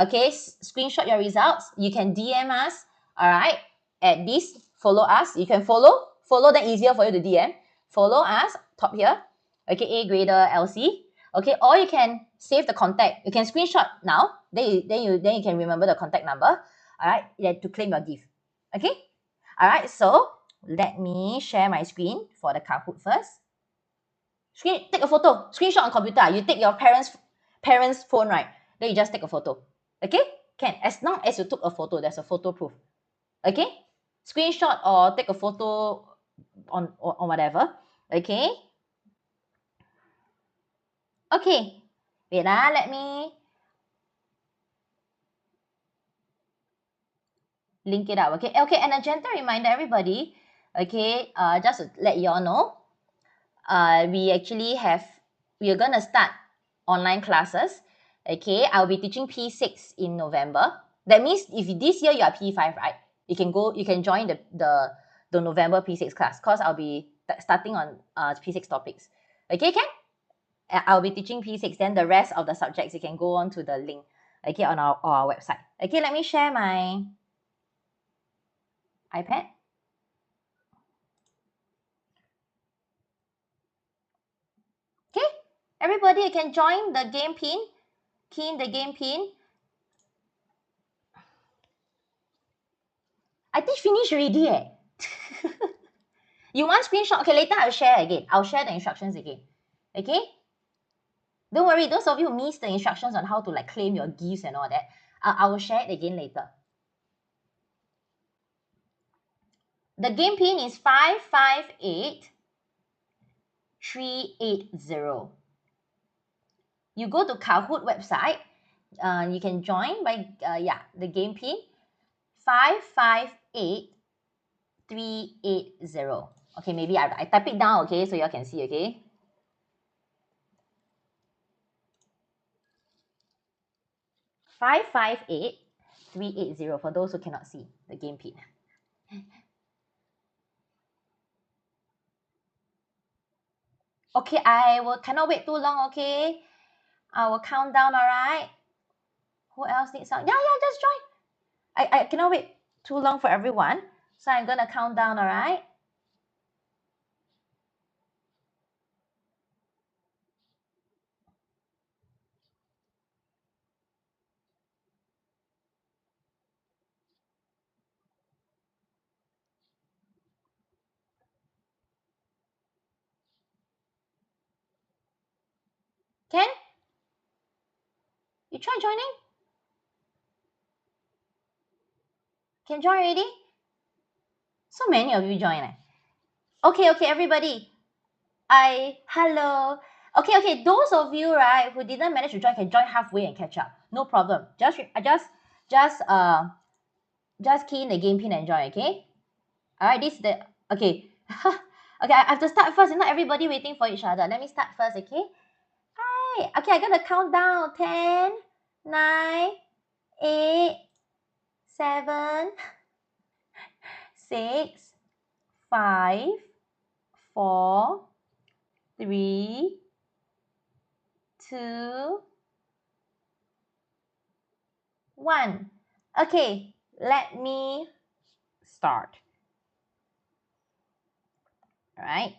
okay? Screenshot your results. You can DM us, all right? At this, follow us. You can follow, then easier for you to DM. Follow us, top here, okay, A grader LC. Okay, or you can save the contact. You can screenshot now. Then you can remember the contact number. All right, yeah, to claim your gift. Okay, all right. So let me share my screen for the Kahoot first. Take a photo. Screenshot on computer. You take your parents phone, right? Then you just take a photo. Okay, can, as long as you took a photo. There's a photo proof. Okay, screenshot or take a photo on whatever. Okay. Okay. Wait, let me link it up. Okay. Okay. And a gentle reminder, everybody. Okay. Just to let you all know, we are gonna start online classes. Okay. I'll be teaching P6 in November. That means if this year you are P5, right? You can join the November P6 class, because I'll be starting on P6 topics. Okay, can? I'll be teaching P6, then the rest of the subjects, you can go on to the link, okay, on our website. Okay, let me share my iPad. Okay, everybody, you can join the game pin, key in the game pin. I think finish already eh. You want screenshot? Okay, later I'll share again. I'll share the instructions again. Okay? Don't worry, those of you who missed the instructions on how to like claim your gifts and all that, I will share it again later. The game pin is 558380. You go to Kahoot website, you can join by the game pin 558380. Okay, maybe I type it down, okay, so you all can see, okay. 558380 for those who cannot see the game pin. Okay, cannot wait too long, okay. I will count down, all right. Who else needs some? Yeah, just join. I cannot wait too long for everyone. So I'm gonna count down, all right. Can? You try joining? Can join already? So many of you join. Okay, everybody. Hello. Okay, those of you, right, who didn't manage to join can join halfway and catch up. No problem. Just key in the game pin and join, okay? All right, this is the, okay. Okay, I have to start first. Not everybody waiting for each other. Let me start first, okay? Hi. Okay, I'm gonna count down. 10, 9, 8, 7, 6, 5, 4, 3, 2, 1. Okay, let me start. All right.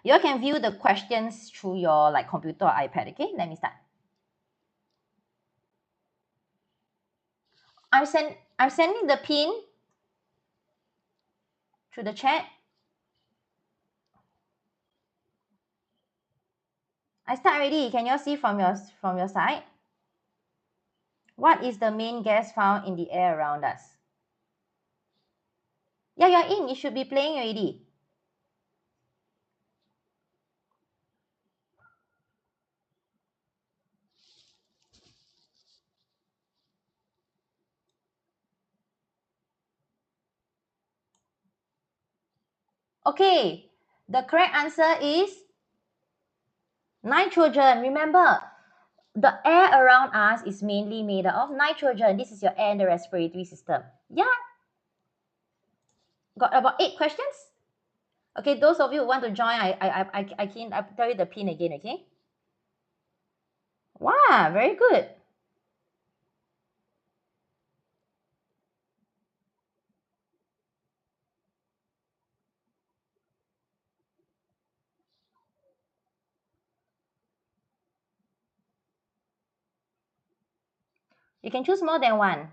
You can view the questions through your computer or iPad. Okay, let me start. I'm sending the pin through the chat. I start already. Can you all see from your side? What is the main gas found in the air around us? Yeah, you're in. You should be playing already. Okay, the correct answer is nitrogen. Remember, the air around us is mainly made of nitrogen. This is your air in the respiratory system. Yeah. Got about 8 questions? Okay, those of you who want to join, I'll tell you the pin again, okay? Wow, very good. You can choose more than one.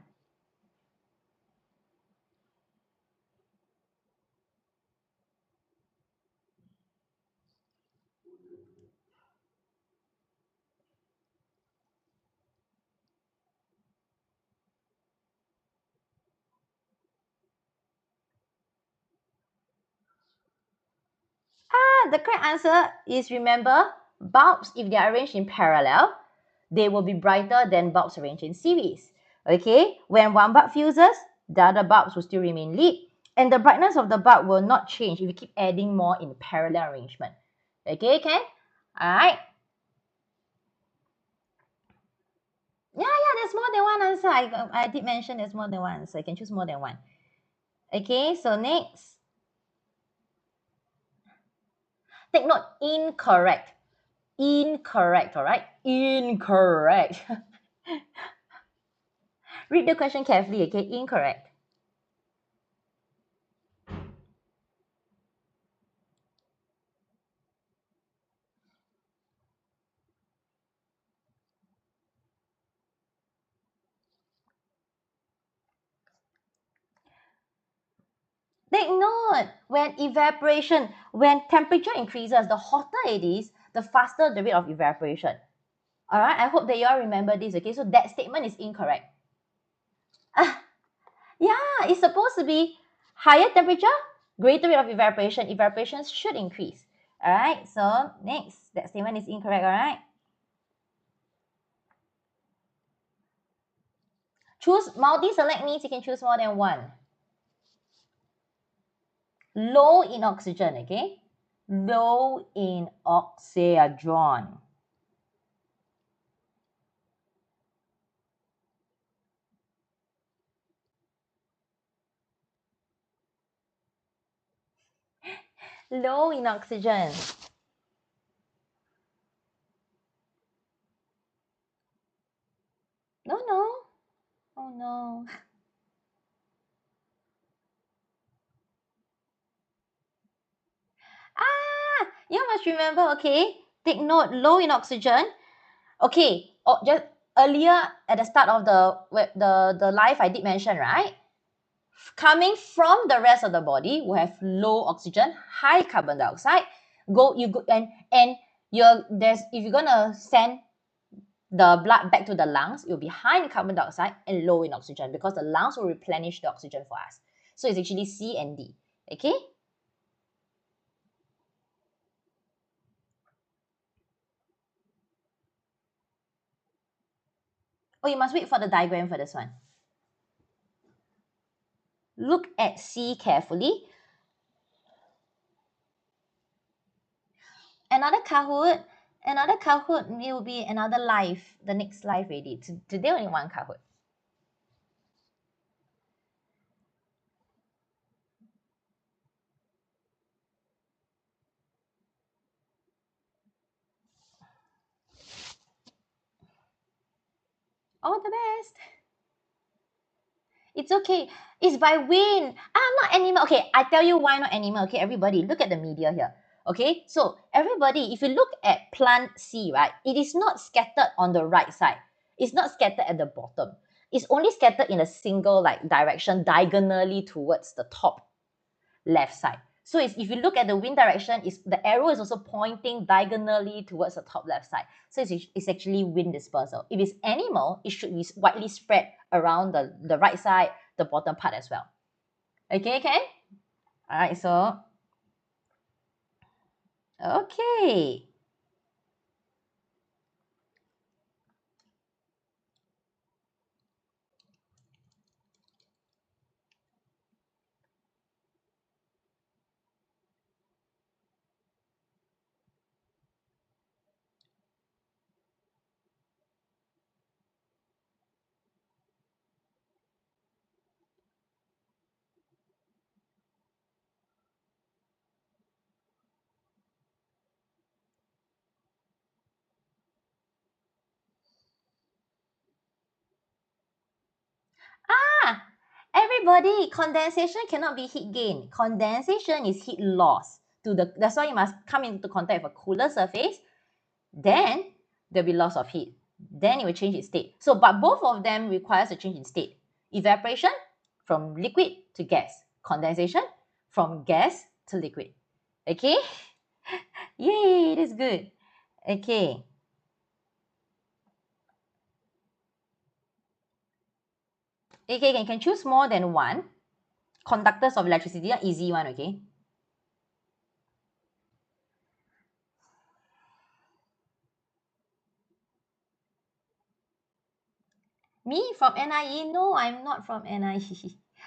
The correct answer is, remember, bulbs, if they are arranged in parallel, they will be brighter than bulbs arranged in series. Okay, when one bulb fuses, the other bulbs will still remain lit, and the brightness of the bulb will not change if you keep adding more in parallel arrangement. Okay, Ken? Alright. Yeah, there's more than one answer. I did mention there's more than one, so you can choose more than one. Okay, so next. Take note, incorrect. Incorrect, all right? Incorrect. Read the question carefully, okay? Incorrect. Take note, when temperature increases, the hotter it is, the faster the rate of evaporation. All right, I hope that you all remember this, okay? So that statement is incorrect. Yeah, it's supposed to be higher temperature, greater rate of evaporation. Evaporation should increase. All right, so next, that statement is incorrect, all right? Choose multi-select means you can choose more than one. Low in oxygen, okay? Low in oxygen. Low in oxygen. No. Oh no. You must remember, okay? Take note, low in oxygen. Okay, just earlier at the start of the live, I did mention, right? Coming from the rest of the body, we have low oxygen, high carbon dioxide. And if you're gonna send the blood back to the lungs, it will be high in carbon dioxide and low in oxygen because the lungs will replenish the oxygen for us. So it's actually C and D. Okay? Oh, you must wait for the diagram for this one. Look at C carefully. Another Kahoot will be another live, the next live ready. Today only one Kahoot. All the best. It's okay. It's by wind. I'm not animal. Okay, I tell you why not animal. Okay, everybody, look at the media here. Okay, so everybody, if you look at plant C, right, it is not scattered on the right side. It's not scattered at the bottom. It's only scattered in a single like direction diagonally towards the top left side. So if you look at the wind direction, the arrow is also pointing diagonally towards the top left side. So it's actually wind dispersal. If it's animal, it should be widely spread around the right side, the bottom part as well. Okay, Ken? All right, so, okay. Ah, everybody, condensation cannot be heat gain. Condensation is heat loss. That's why you must come into contact with a cooler surface. Then there'll be loss of heat. Then it will change its state. So, but both of them requires a change in state. Evaporation from liquid to gas. Condensation from gas to liquid. Okay? Yay, that's good. Okay. Okay, you can choose more than one. Conductors of electricity, an easy one, okay? Me from NIE? No, I'm not from NIE.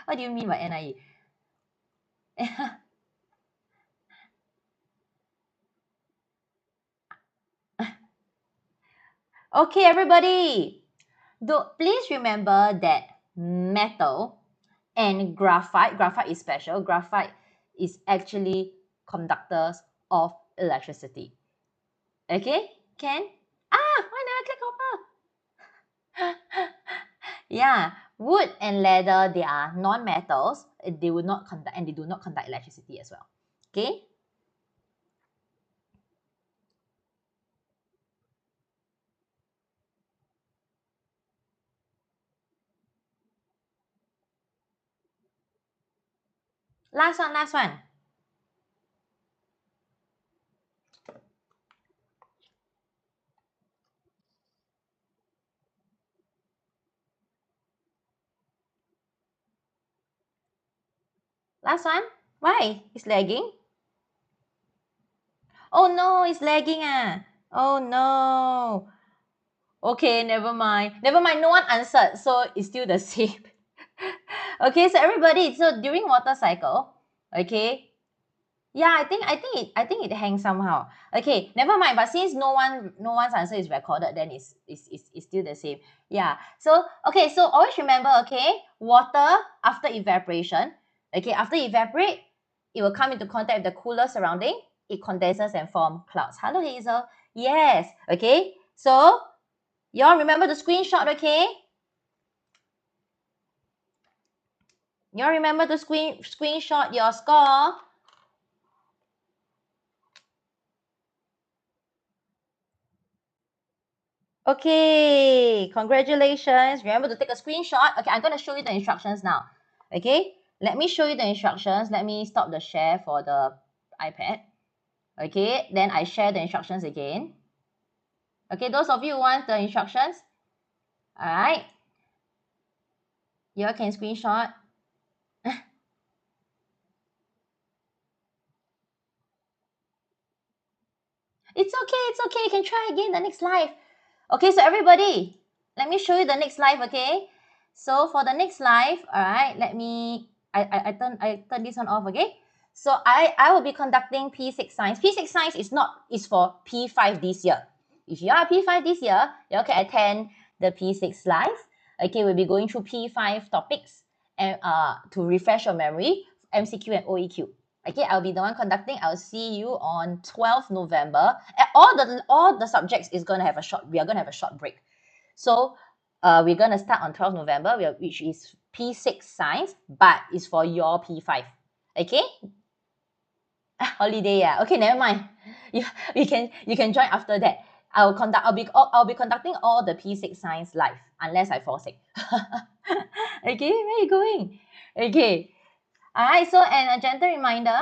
What do you mean by NIE? Okay, everybody. Please remember that metal and graphite is special. Graphite is actually conductors of electricity. Okay, Ken? Why never click copper? Yeah, wood and leather, they are non-metals. They will not conduct and they do not conduct electricity as well. Okay? Last one, last one. Last one. Why? It's lagging? Oh no, it's lagging Oh no. Okay, never mind. Never mind, no one answered, so it's still the same. Okay, so everybody, so during water cycle, okay, yeah, I think it hangs somehow. Okay, never mind. But since no one's answer is recorded, then it's still the same. Yeah. So okay, so always remember, okay, water after evaporation, okay, after evaporate, it will come into contact with the cooler surrounding. It condenses and form clouds. Hello, Hazel. Yes. Okay. So y'all remember the screenshot, okay? Y'all remember to screenshot your score. Okay, congratulations. Remember to take a screenshot. Okay, I'm going to show you the instructions now. Okay, let me show you the instructions. Let me stop the share for the iPad. Okay, then I share the instructions again. Okay, those of you who want the instructions, all right, you all can screenshot. It's okay. You can try again the next live. Okay, so everybody, let me show you the next live, okay? So for the next live, all right, I turn this one off, okay? So I will be conducting P6 science. P6 science is for P5 this year. If you are P5 this year, you all can attend the P6 live. Okay, we'll be going through P5 topics and to refresh your memory, MCQ and OEQ. Okay, I'll be the one conducting. I'll see you on 12th November. All the subjects is gonna have a short. We are gonna have a short break. So, we're going to start on 12th November, which is P6 science, but it's for your P5. Okay? Holiday, yeah. Okay, never mind. You can join after that. I'll be conducting all the P6 science live unless I fall sick. Okay, where are you going? Okay. All right, so and a gentle reminder,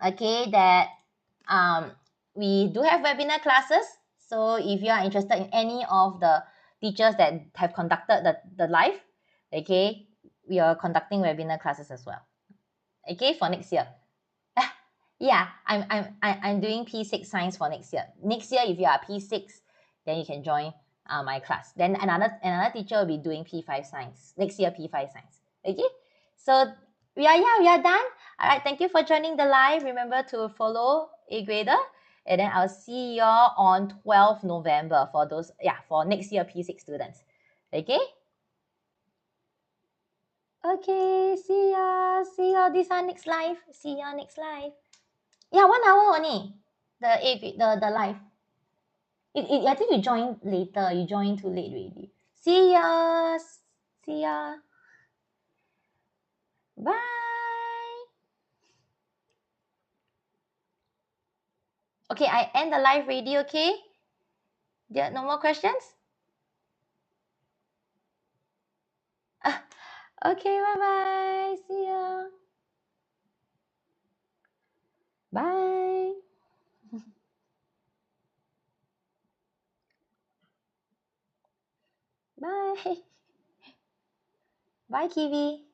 okay, that we do have webinar classes. So if you are interested in any of the teachers that have conducted the live, okay, we are conducting webinar classes as well. Okay, for next year. Yeah, I'm doing P6 science for next year. Next year, if you are P6, then you can join my class. Then another teacher will be doing P5 science next year. P5 science. Okay, so we are done. All right, thank you for joining the live. Remember to follow A Grader, and then I'll see y'all on 12th November for those for next year P6 students. Okay. Okay, see ya. See ya. This one next live. See ya next live. Yeah, 1 hour only. The live. I think you joined later. You joined too late already. See ya. See ya. Bye. Okay, I end the live already, okay? Yeah, no more questions? Okay, bye-bye. See ya. Bye. Bye. Bye, Kiwi.